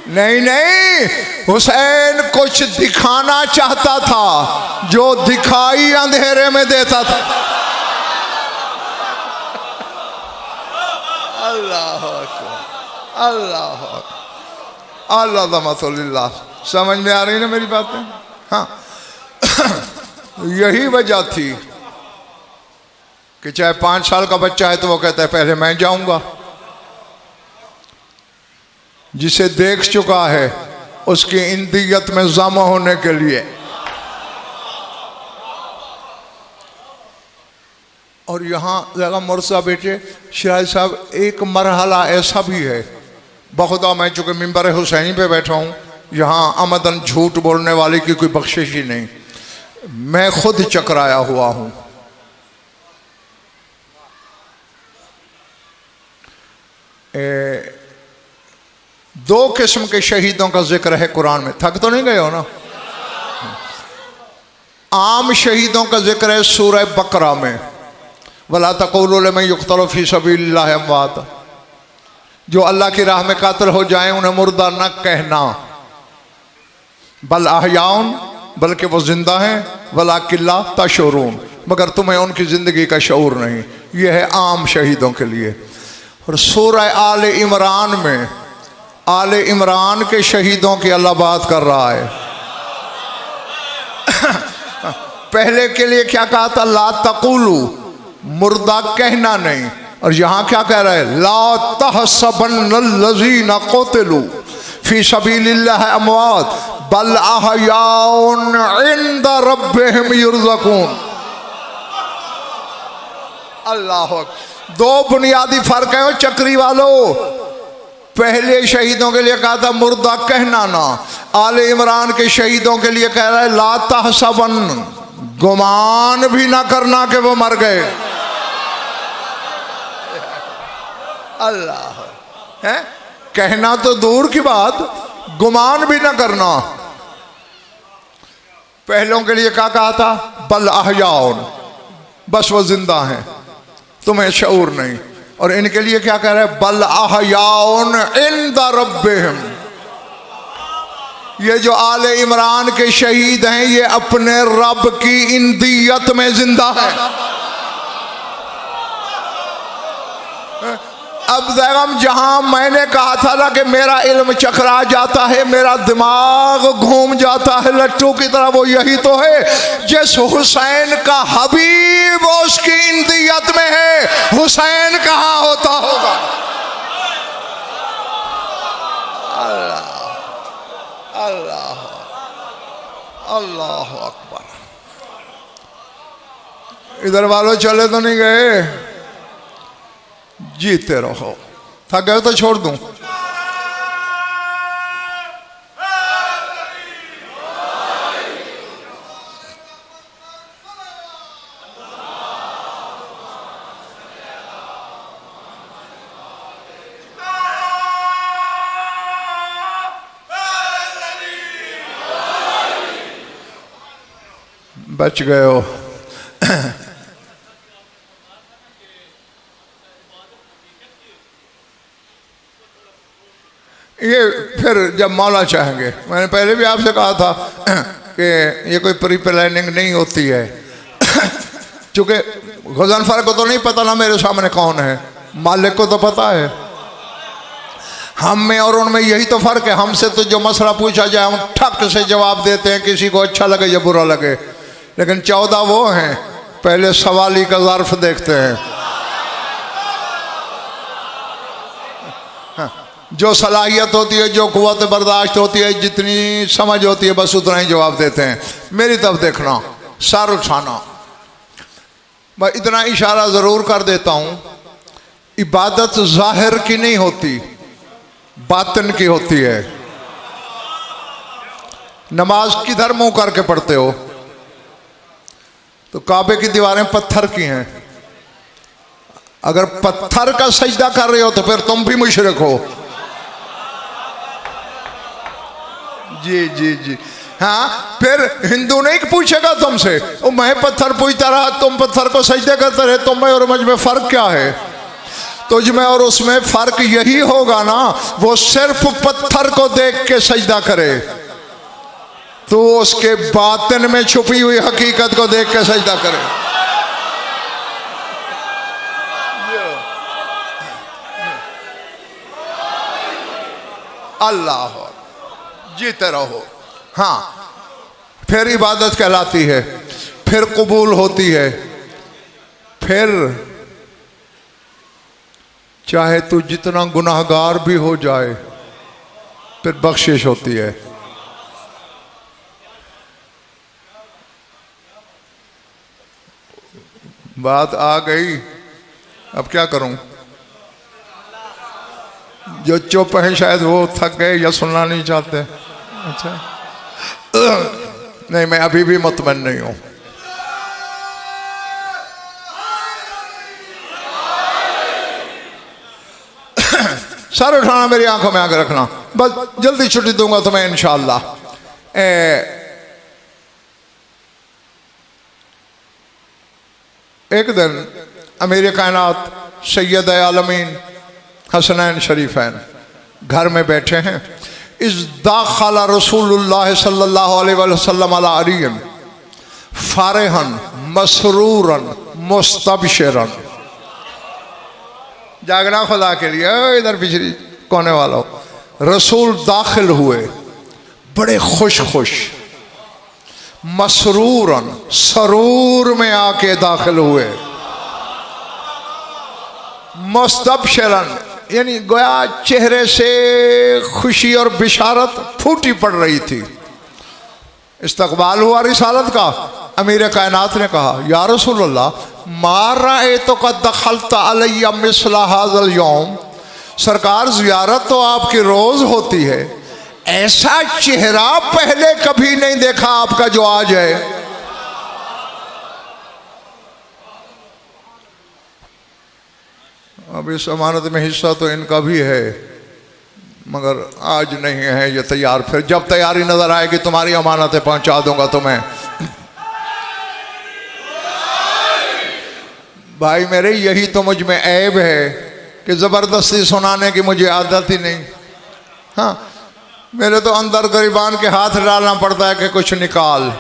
नहीं नहीं, हुसैन कुछ दिखाना चाहता था, जो दिखाई अंधेरे में देता था। अल्लाह अल्लाह अल्लाह। समझ में आ रही ना मेरी बातें? हाँ। यही वजह थी कि चाहे 5 साल का बच्चा है तो वो कहता है पहले मैं जाऊंगा। जिसे देख चुका है उसकी इंदियत में जमा होने के लिए। और यहाँ जगह मुर्तज़ा बेटे शाहिद साहब, एक मरहला ऐसा भी है, बखुदा मैं चूँकि मिंबर हुसैनी पे बैठा हूँ, यहाँ आमदन झूठ बोलने वाले की कोई बख्शिश ही नहीं, मैं खुद चकराया हुआ हूँ। दो किस्म के शहीदों का जिक्र है कुरान में। थक तो नहीं गए हो ना? आम शहीदों का जिक्र है सूरह बकरा में, वला तक़ूलू लिमन युक़्तलू फ़ी सबीलिल्लाहि अमवात, जो अल्लाह की राह में कातिल हो जाए उन्हें मुर्दा न कहना। बल अहयाउन, बल्कि वो जिंदा हैं, वलाकिन ला तशऊरून, मगर तुम्हें उनकी ज़िंदगी का शऊर नहीं। यह है आम शहीदों के लिए। और सूरह आले इमरान में आले इमरान के शहीदों की अल्लाह बात कर रहा है। पहले के लिए क्या कहा था? ला तक़ूलू, मुर्दा कहना नहीं। और यहाँ क्या कह रहा है? ला तहसबन्नल्लज़ीना क़ुतिलू फ़ी सबीलिल्लाहि अमवात बल अहयाउन इंद रब्बिहिम युरज़क़ून। अल्लाह, दो बुनियादी फर्क है चक्री वालों। पहले शहीदों के लिए कहा था मुर्दा कहना ना, आले इमरान के शहीदों के लिए कह रहा है ला तहसबन, गुमान भी ना करना कि वो मर गए। अल्लाह है, कहना तो दूर की बात, गुमान भी ना करना। पहलों के लिए क्या कहा था? बल अहयाउन, बस वो जिंदा हैं, तुम्हें शऊर नहीं। और इनके लिए क्या कह रहा है? बल अहयाउन इंद रब्बिहिम। ये जो आले इमरान के शहीद हैं ये अपने रब की इंदियत में जिंदा है। अब ज़ैगम, जहां मैंने कहा था ना कि मेरा इल्म चकरा जाता है, मेरा दिमाग घूम जाता है लट्टू की तरह, वो यही तो है जिस हुसैन का हबीब उसकी इंदियत में है। हुसैन कहाँ होता होगा? अल्लाह अल्लाह अल्लाह अकबर। इधर वालों चले तो नहीं गए? जीते रहो। थक गए तो छोड़ दूं? बच गए हो। ये फिर जब मौला चाहेंगे, मैंने पहले भी आपसे कहा था कि ये कोई प्री प्लानिंग नहीं होती है। चूँकि गज़नफ़र को तो नहीं पता ना मेरे सामने कौन है, मालिक को तो पता है। हम में और उनमें यही तो फ़र्क है। हमसे तो जो मसला पूछा जाए हम ठक से जवाब देते हैं, किसी को अच्छा लगे या बुरा लगे। लेकिन 14 वो हैं, पहले सवाली का ज़र्फ़ देखते हैं। जो सलाहियत होती है, जो क़ुव्वत बर्दाश्त होती है, जितनी समझ होती है, बस उतना ही जवाब देते हैं। मेरी तरफ देखना, सर उठाना। मैं इतना इशारा ज़रूर कर देता हूँ, इबादत ज़ाहिर की नहीं होती, बातिन की होती है। नमाज किधर मुँह करके पढ़ते हो? तो काबे की दीवारें पत्थर की हैं। अगर पत्थर का सजदा कर रहे हो तो फिर तुम भी मुशरिक हो। जी जी जी हाँ, फिर हिंदू नहीं पूछेगा तुमसे, ओ मैं पत्थर पूछता रहा, तुम पत्थर को सजदे करते रहे, तुम में और मुझ में फ़र्क क्या है? तुझ में और उसमें फ़र्क यही होगा ना, वो सिर्फ पत्थर को देख के सजदा करे, तो उसके बातिन में छुपी हुई हकीकत को देख के सजदा करे। अल्लाह, जीते रहो। हाँ, फिर इबादत कहलाती है, फिर कबूल होती है, फिर चाहे तू जितना गुनाहगार भी हो जाए फिर बख्शिश होती है। बात आ गई, अब क्या करूं? जो चुप है शायद वो थक गए या सुनना नहीं चाहते। अच्छा नहीं, मैं अभी भी मुतमईन नहीं हूं। सर उठाना, मेरी आंखों में आकर रखना, बस जल्दी छुट्टी दूंगा तुम्हें इंशाअल्लाह। एक दिन अमीर कायनात सैयद आलमीन हसनैन शरीफैन घर में बैठे हैं। इस दाखला रसूलुल्लाह सल्लल्लाहु अलैहि वसल्लम अला अलीन फारहन मसरूरन मुस्तबशिरन। जागना खुदा के लिए, इधर पिछली कोने वाला हो। रसूल दाखिल हुए बड़े खुश खुश, मसरूरन सरूर में आके दाखिल हुए, मुस्तबशिरन यानी गोया चेहरे से खुशी और बिशारत फूटी पड़ रही थी। इस्तकबाल हुआ रिसालत का। अमीर कायनात ने कहा, या रसूलल्लाह मार रहे तो कद दखलता अलैया मिसला हाज़ल यौम। सरकार ज़ियारत तो आपकी रोज़ होती है, ऐसा चेहरा पहले कभी नहीं देखा आपका जो आज है। अब इस अमानत में हिस्सा तो इनका भी है, मगर आज नहीं है ये तैयार। फिर जब तैयारी नजर आएगी तुम्हारी अमानतें पहुंचा दूंगा तुम्हें। भाई मेरे, यही तो मुझ में ऐब है कि ज़बरदस्ती सुनाने की मुझे आदत ही नहीं। हाँ, मेरे तो अंदर गरीबान के हाथ डालना पड़ता है कि कुछ निकाल।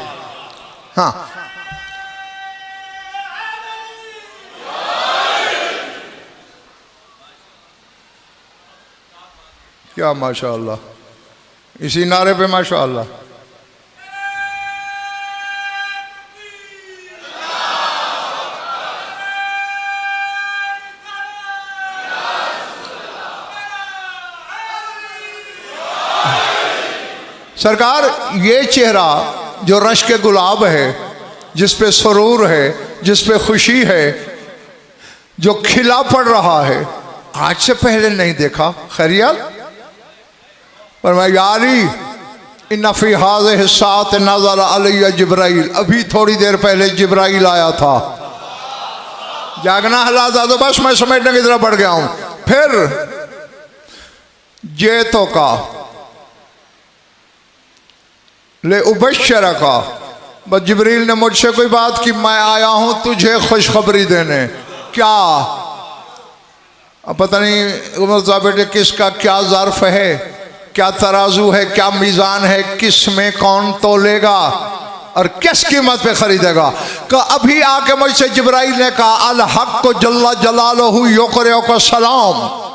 हाँ, क्या माशाअल्लाह, इसी नारे पे माशाअल्लाह। सरकार ये चेहरा जो रश के गुलाब है, जिस पे सरूर है, जिस पे खुशी है, जो खिला पड़ रहा है, आज से पहले नहीं देखा। खैरियत पर मैं यारी इन फी हाज़िहि सात नज़र अलैया जिब्राइल। अभी थोड़ी देर पहले जिब्राइल आया था। जागना हालात तो बस मैं समेटने की तरफ बढ़ गया हूं। फिर जेतो का ले उबशर का, बस जिब्रील ने मुझसे कोई बात की, मैं आया हूं तुझे खुशखबरी देने। क्या अब पता नहीं उमर साहब बेटे किसका क्या ज़र्फ है, क्या तराजू है, क्या मीज़ान है, किस में कौन तोलेगा और किस कीमत पे खरीदेगा। कि अभी आके मुझसे जिब्राइल ने कहा अल हक को जल्ला जलालहू युक़रिउ को सलाम,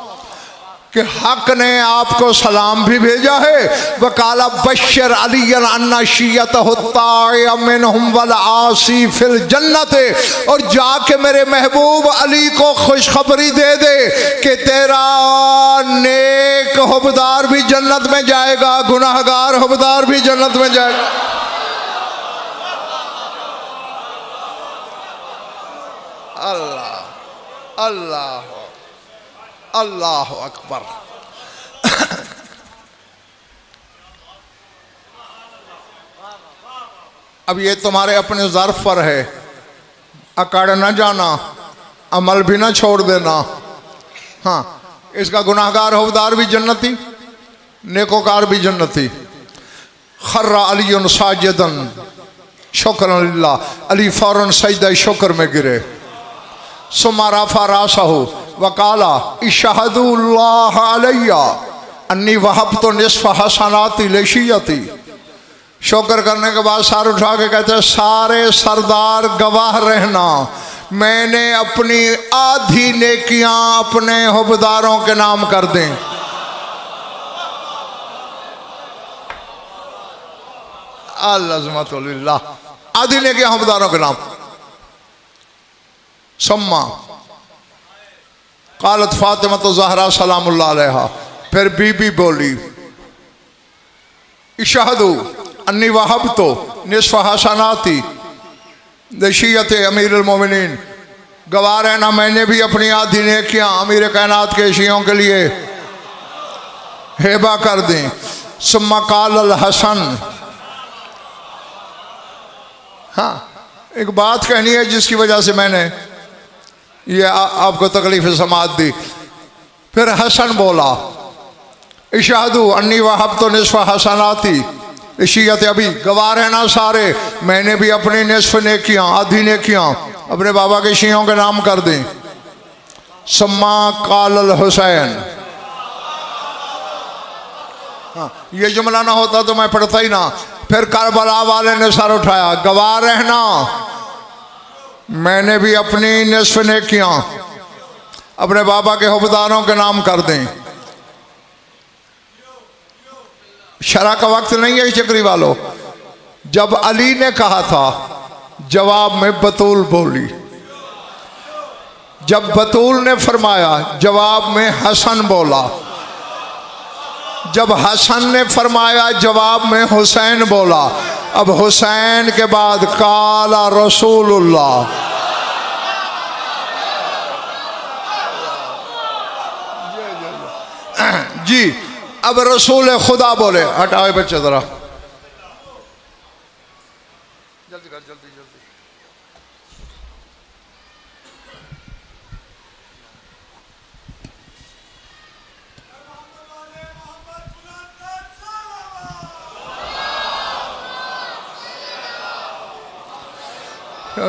कि हक ने आपको सलाम भी भेजा है। वकाला बशर अलियन अन्ना शियतहु ताइया मिनहुम वल आसी फिल जन्नत, और जाके मेरे महबूब अली को खुशखबरी दे दे कि तेरा नेक हुबदार भी जन्नत में जाएगा, गुनाहगार हुबदार भी जन्नत में जाएगा। अल्लाह अल्लाह अल्लाह अकबर। अब ये तुम्हारे अपने ज़र्फ पर है, अकड़ न जाना, अमल भी ना छोड़ देना। हाँ, इसका गुनाहगार हुबदार भी जन्नती, नेकोकार भी जन्नती। खर्रा अली साजिदन शुक्रन लिल्लाह, अली फौरन सजदा शुक्र में गिरे। सुम्मा रफ़ा रासहु वकाला इशहदुल्लाह अलैया अन्नी वहब्तु निस्फ हसनाती लिशियती। शुक्र करने के बाद सार उठा के कहते हैं, सारे सरदार गवाह रहना, मैंने अपनी आधी नेकियां अपने हुबदारों के नाम कर दें। अल्लाह, आधी नेकियां हुबदारों के नाम। सम्मा कालत फातिमा तो ज़हरा सलामुल्लाह अलैहा, फिर बीबी बोली इशहदु अन्नी वहब तो निस्फ हसनाती दशियत अमीरुल मोमिनीन, गवाह रहना मैंने भी अपनी आधी नेकियां अमीर कायनात के शियों के लिए हेबा कर दी। सुम्मा काल अल हसन, हाँ एक बात कहनी है जिसकी वजह से मैंने ये आपको तकलीफ समात दी। फिर हसन बोला इशादू अन्नी वहब तो निस्फ हसनाती इशियत अभी, गवाह रहना सारे मैंने भी अपनी निस्फ नेकियां आधी नेकियां अपने बाबा के शियों के नाम कर दी। सम्मा कालल हुसैन। हाँ, ये जुमला ना होता तो मैं पढ़ता ही ना। फिर करबला वाले ने सर उठाया, गवाह रहना मैंने भी अपनी निस्फ नेकियां अपने बाबा के हुबदारों के नाम कर दें। शरा का वक्त नहीं है चक्री वालों। जब अली ने कहा था जवाब में बतूल बोली, जब बतूल ने फरमाया जवाब में हसन बोला, जब हसन ने फरमाया जवाब में हुसैन बोला। अब हुसैन के बाद काला रसूलुल्लाह। जी अब रसूल खुदा बोले। हटाओ बच्चे जरा, जल्दी कर, जल्दी जल्दी।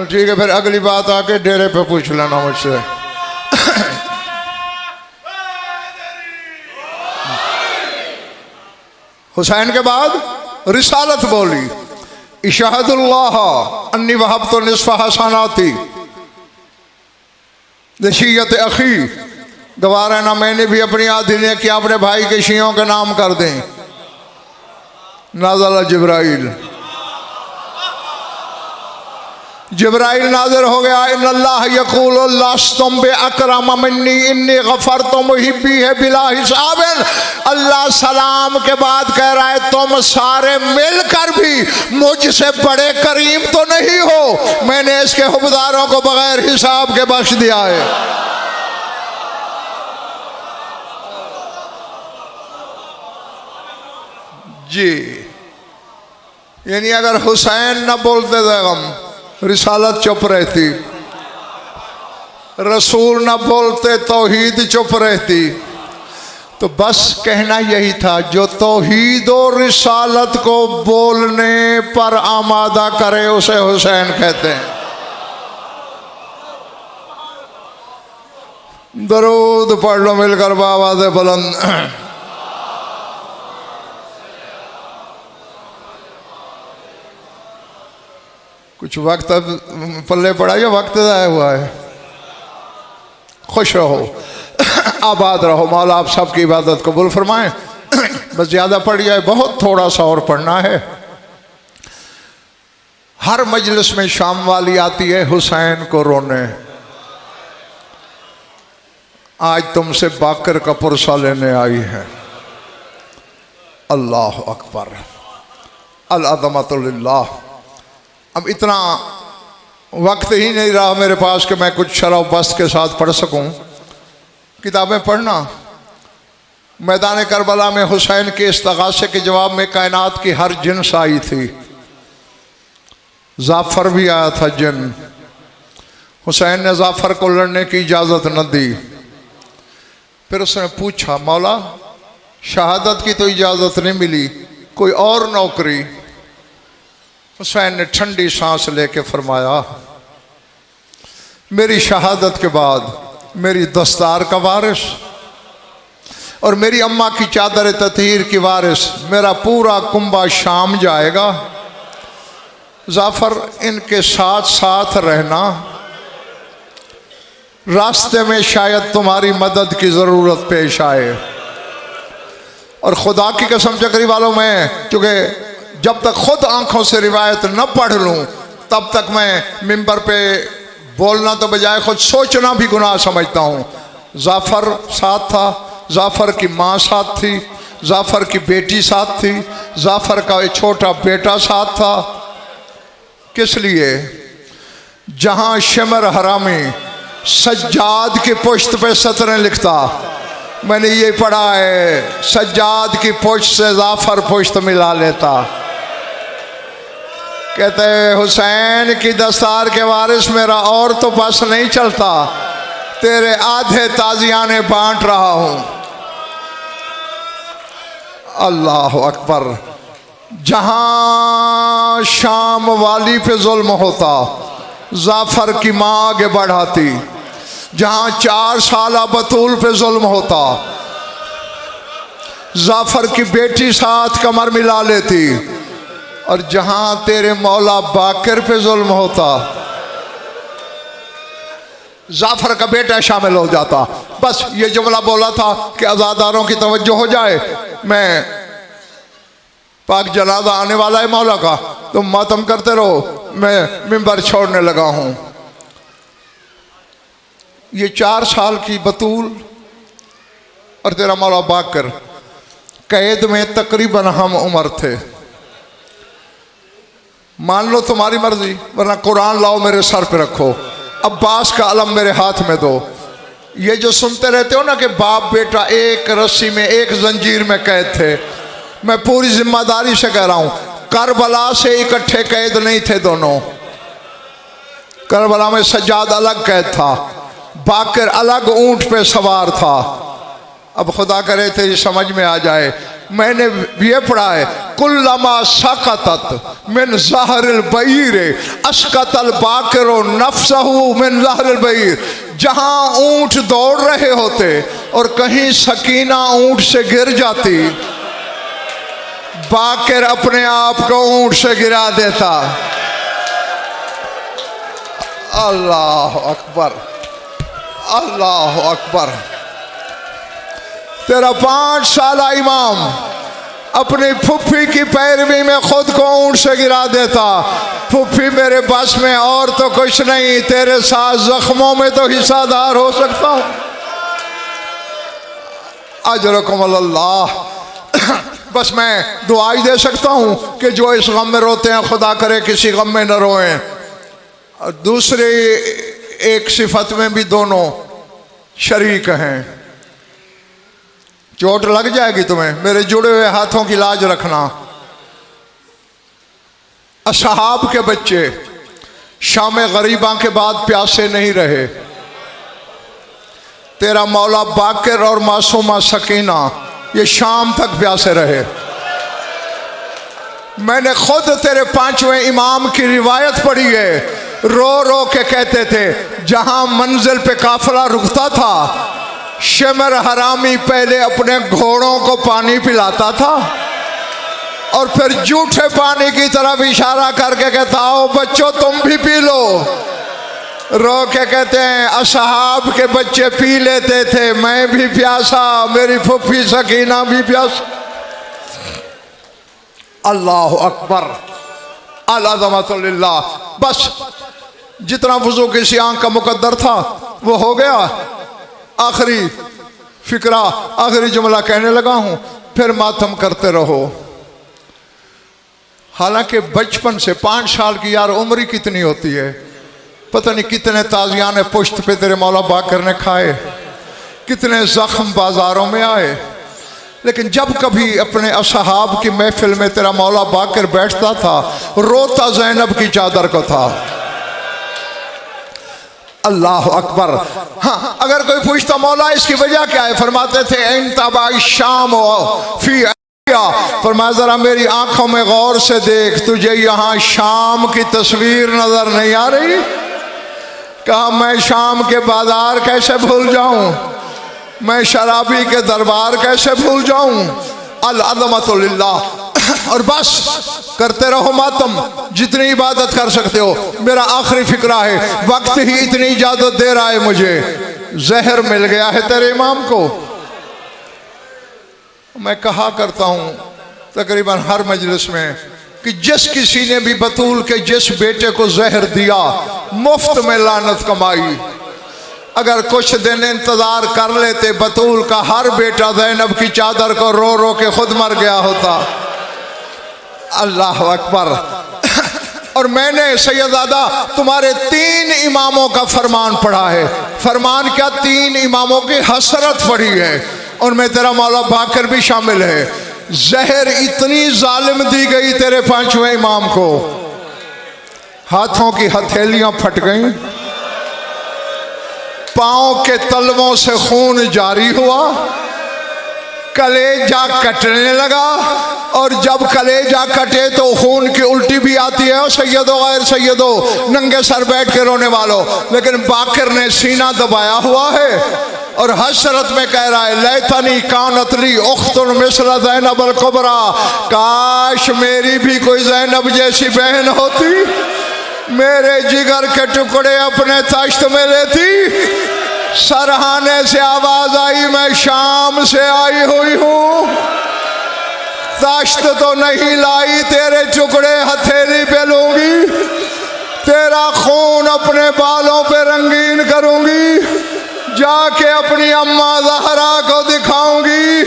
ठीक है, फिर अगली बात आके डेरे पे पूछ लेना मुझसे। हुसैन के बाद रिसालत बोली, इशाहदुल्लाह अन्नी वहब्तु निस्फ़ हसनाती दशियत अखी। गवाह रहना मैंने भी अपनी आधी ने कि अपने भाई के शियों के नाम कर दें। नाज़ल जिब्राइल, जिब्राइल नाज़िर हो गया। इन्नल्लाह यक़ूलु लस्तुम बिअकरम मिन्नी इन्नी गफ़रतु मुहिब्बी है बिला हिसाबिन। अल्लाह सलाम के बाद कह रहा है तुम सारे मिलकर भी मुझसे बड़े करीम तो नहीं हो, मैंने इसके हुबदारों को बगैर हिसाब के बख्श दिया है। जी यानी अगर हुसैन न बोलते थे रिसालत चुप रहती, रसूल न बोलते तौहीद चुप रहती। तो बस कहना यही था, जो तौहीद और रिसालत को बोलने पर आमादा करे उसे हुसैन कहते हैं। दरूद पढ़ लो मिलकर बावाज़ बुलंद। कुछ वक्त पल्ले पड़ा या वक्त ज़ाया हुआ है? खुश रहो, आबाद रहो, मौला आप सबकी इबादत कबूल फरमाएं। बस ज़्यादा पढ़ जाए, बहुत थोड़ा सा और पढ़ना है। हर मजलिस में शाम वाली आती है हुसैन को रोने। आज तुमसे बाकर का पुरसा लेने आई है। अल्लाह अकबर, अल अज़मतु लिल्लाह। अब इतना वक्त ही नहीं रहा मेरे पास कि मैं कुछ शरफ बस्त के साथ पढ़ सकूं। किताबें पढ़ना। मैदान करबला में हुसैन के इस्तगासे के जवाब में कायनात की हर जिन्स आई थी। जाफ़र भी आया था जिन। हुसैन ने जाफ़र को लड़ने की इजाज़त न दी। फिर उसने पूछा, मौला शहादत की तो इजाज़त नहीं मिली, कोई और नौकरी? हुसैन ने ठंडी सांस लेके फरमाया, मेरी शहादत के बाद मेरी दस्तार का वारिस और मेरी अम्मा की चादर ततहीर की वारिस मेरा पूरा कुंबा शाम जाएगा। जाफ़र इनके साथ साथ रहना, रास्ते में शायद तुम्हारी मदद की ज़रूरत पेश आए। और खुदा की कसम चक्री वालों में, चूँकि जब तक खुद आंखों से रिवायत न पढ़ लूँ तब तक मैं मिंबर पे बोलना तो बजाय खुद सोचना भी गुनाह समझता हूँ। जाफ़र साथ था, जाफ़र की माँ साथ थी, जाफ़र की बेटी साथ थी, जाफ़र का एक छोटा बेटा साथ था। किस लिए? जहाँ शिमर हरामी सज्जाद की पुश्त पे सतरें लिखता, मैंने ये पढ़ा है, सज्जाद की पुश्त से जाफ़र पुश्त मिला लेता। कहते हुसैन की दस्तार के वारिस मेरा और तो बस नहीं चलता, तेरे आधे ताजियाने बांट रहा हूँ। अल्लाह अकबर। जहाँ शाम वाली पे जुल्म होता, जाफ़र की माँ आगे बढ़ाती, जहां 4 साल बतूल पे जुल्म होता, जाफर की बेटी साथ कमर मिला लेती, और जहां तेरे मौला बाकर पे जुल्म होता जाफर का बेटा शामिल हो जाता। बस ये जुमला बोला था कि आज़ादारों की तवज्जो हो जाए, मैं पाक जनाजा आने वाला है मौला का, तुम मातम करते रहो, मैं मिंबर छोड़ने लगा हूं। ये 4 साल की बतूल और तेरा मौला बाकर कैद में तकरीबन हम उम्र थे। मान लो तुम्हारी मर्जी, वरना कुरान लाओ मेरे सर पे रखो, अब्बास का अलम मेरे हाथ में दो। ये जो सुनते रहते हो ना कि बाप बेटा एक रस्सी में एक जंजीर में कैद थे, मैं पूरी जिम्मेदारी से कह रहा हूं, करबला से इकट्ठे कैद नहीं थे दोनों। करबला में सज्जाद अलग कैद था, बाकर अलग ऊंट पे सवार था। अब खुदा करे तेरी समझ में आ जाए, मैंने ये पढ़ा है, कुल्लमा सकतत मिन ज़हरिल बईर अस्कतल बाकिरो नफ्सहु मिन ज़हरिल बईर। जहां ऊंट दौड़ रहे होते और कहीं सकीना ऊंट से गिर जाती, बाकर अपने आप को ऊंट से गिरा देता। अल्लाह अकबर, अल्लाह अकबर। तेरा 5 साल इमाम अपनी फुफ्फी की पैरवी में खुद को ऊंट से गिरा देता। फुफ्फी मेरे बस में और तो कुछ नहीं, तेरे साथ जख्मों में तो हिस्सादार हो सकता हूं। अजरकुम अल्लाह। बस मैं दुआ ही दे सकता हूं कि जो इस गम में रोते हैं खुदा करे किसी गम में न रोएं। और दूसरी एक सिफत में भी दोनों शरीक हैं। चोट लग जाएगी तुम्हें, मेरे जुड़े हुए हाथों की लाज रखना। असहाब के बच्चे शाम गरीबा के बाद प्यासे नहीं रहे। तेरा मौला बाकर और मासूमा सकीना ये शाम तक प्यासे रहे। मैंने खुद तेरे 5वें इमाम की रिवायत पढ़ी है, रो रो के कहते थे जहां मंजिल पे काफिला रुकता था, शिमर हरामी पहले अपने घोड़ों को पानी पिलाता था और फिर जूठे पानी की तरफ इशारा करके कहता आओ बच्चों तुम भी पी लो। रो के कहते हैं असहाब के बच्चे पी लेते थे, मैं भी प्यासा, मेरी फुफ्फी सकीना भी प्यासा। अल्लाह अकबर, अल-अज़मतुल्लिल्लाह। बस जितना वुज़ू किसी आंख का मुकद्दर था वो हो गया। आखिरी फिक्रा, आखिरी जुमला कहने लगा हूं, फिर मातम करते रहो। हालांकि बचपन से 5 साल की यार उम्र ही कितनी होती है, पता नहीं कितने ताजियाने पुश्त पे तेरे मौला बाकर ने खाए, कितने जख्म बाजारों में आए। लेकिन जब कभी अपने असहाब की महफिल में तेरा मौला बाकर बैठता था, रोता ज़ैनब की चादर को था। अल्लाह अकबर। हाँ, अगर कोई पूछता मौला इसकी वजह क्या है, फरमाते थे इंतबाई शाम फी, फरमाया जरा मेरी आंखों में गौर से देख, तुझे यहाँ शाम की तस्वीर नजर नहीं आ रही? कहा मैं शाम के बाजार कैसे भूल जाऊं, मैं शराबी के दरबार कैसे भूल जाऊं। अल-अज़मतुल्लिल्लाह। और बस करते रहो मातम, जितनी इबादत कर सकते हो। मेरा आखिरी फिक्रा है, वक्त ही इतनी इजाजत दे रहा है मुझे, जहर मिल गया है तेरे इमाम को। मैं कहा करता हूं तकरीबन हर मजलिस में कि जिस किसी ने भी बतूल के जिस बेटे को जहर दिया, मुफ्त में लानत कमाई। अगर कुछ दिन इंतजार कर लेते, बतूल का हर बेटा ज़ैनब की चादर को रो रो के खुद मर गया होता। अल्लाह अकबर। और मैंने सैयदादा तुम्हारे 3 इमामों का फरमान पढ़ा है। फरमान क्या, 3 इमामों की हसरत पढ़ी है, उनमें तेरा मौला बाकर भी शामिल है। जहर इतनी जालिम दी गई तेरे 5वें इमाम को, हाथों की हथेलियां फट गईं, पांव के तलवों से खून जारी हुआ, कलेजा कटने लगा, और जब कलेजा कटे तो खून की उल्टी भी आती है। और सैयदो गैर सैयदो, नंगे सर बैठ के रोने वालों, लेकिन बाकर ने सीना दबाया हुआ है और हसरत में कह रहा है, लैतनी कानतली उख्तुन मिस्ल ज़ैनब अल कुबरा, काश मेरी भी कोई ज़ैनब जैसी बहन होती, मेरे जिगर के टुकड़े अपने तश्त में लेती। सरहाने से आवाज आई, मैं शाम से आई हुई हूँ, तश्त तो नहीं लाई, तेरे टुकड़े हथेली पे लूंगी, तेरा खून अपने बालों पे रंगीन करूंगी, जाके अपनी अम्मा ज़हरा को दिखाऊंगी।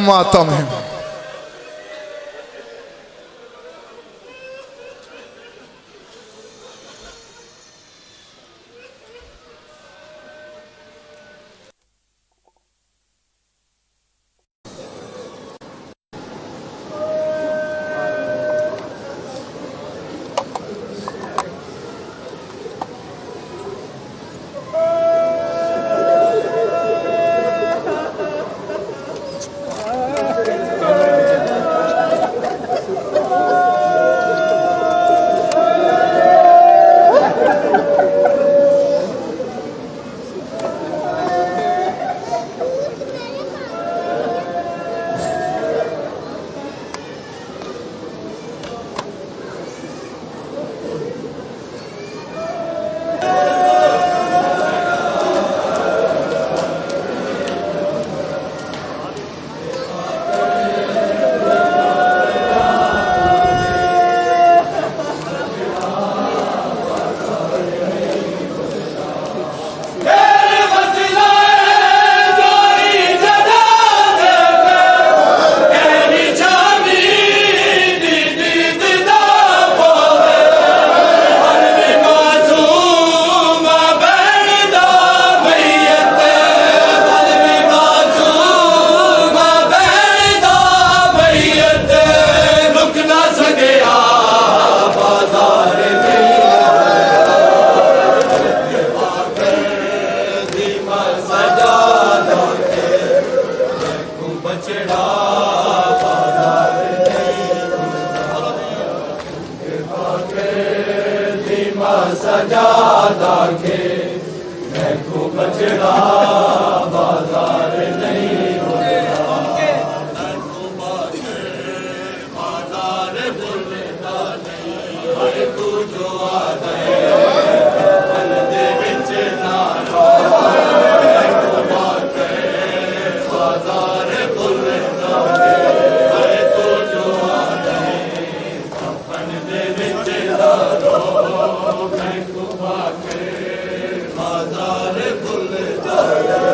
मातम है। बाजार खुल जाए।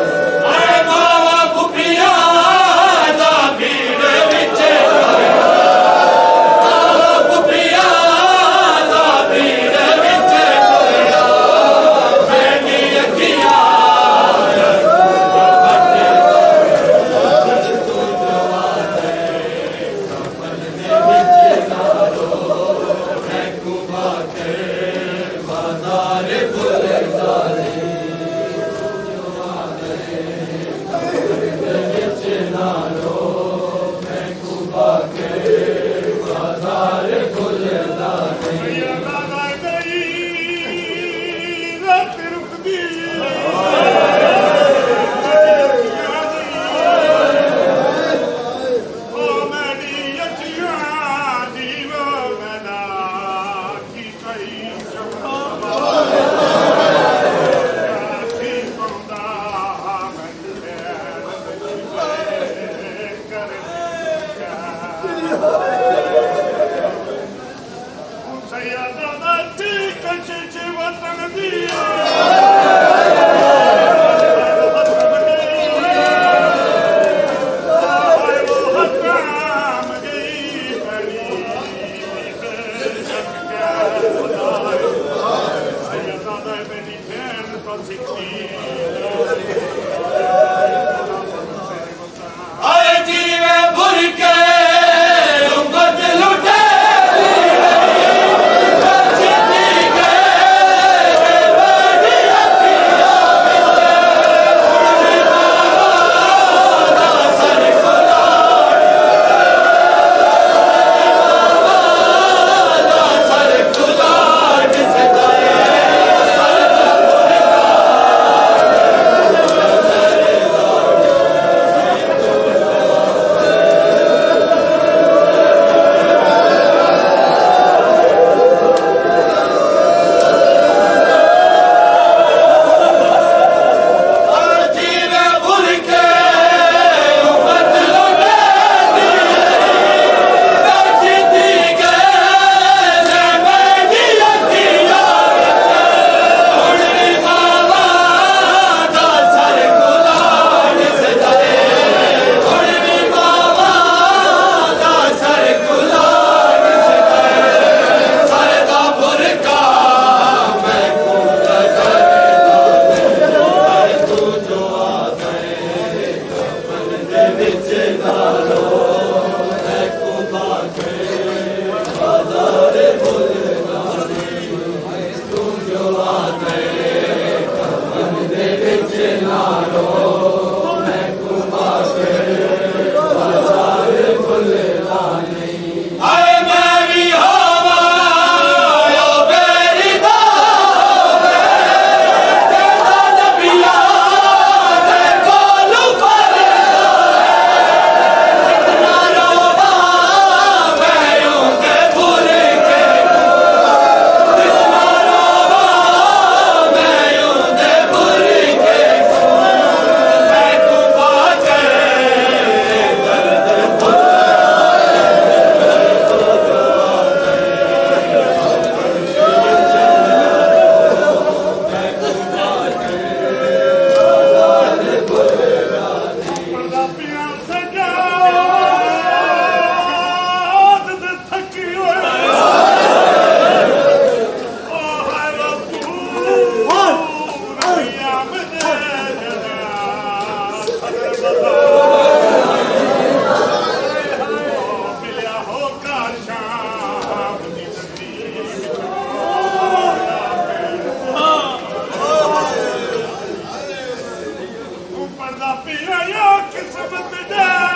Pia, kiss him in the day.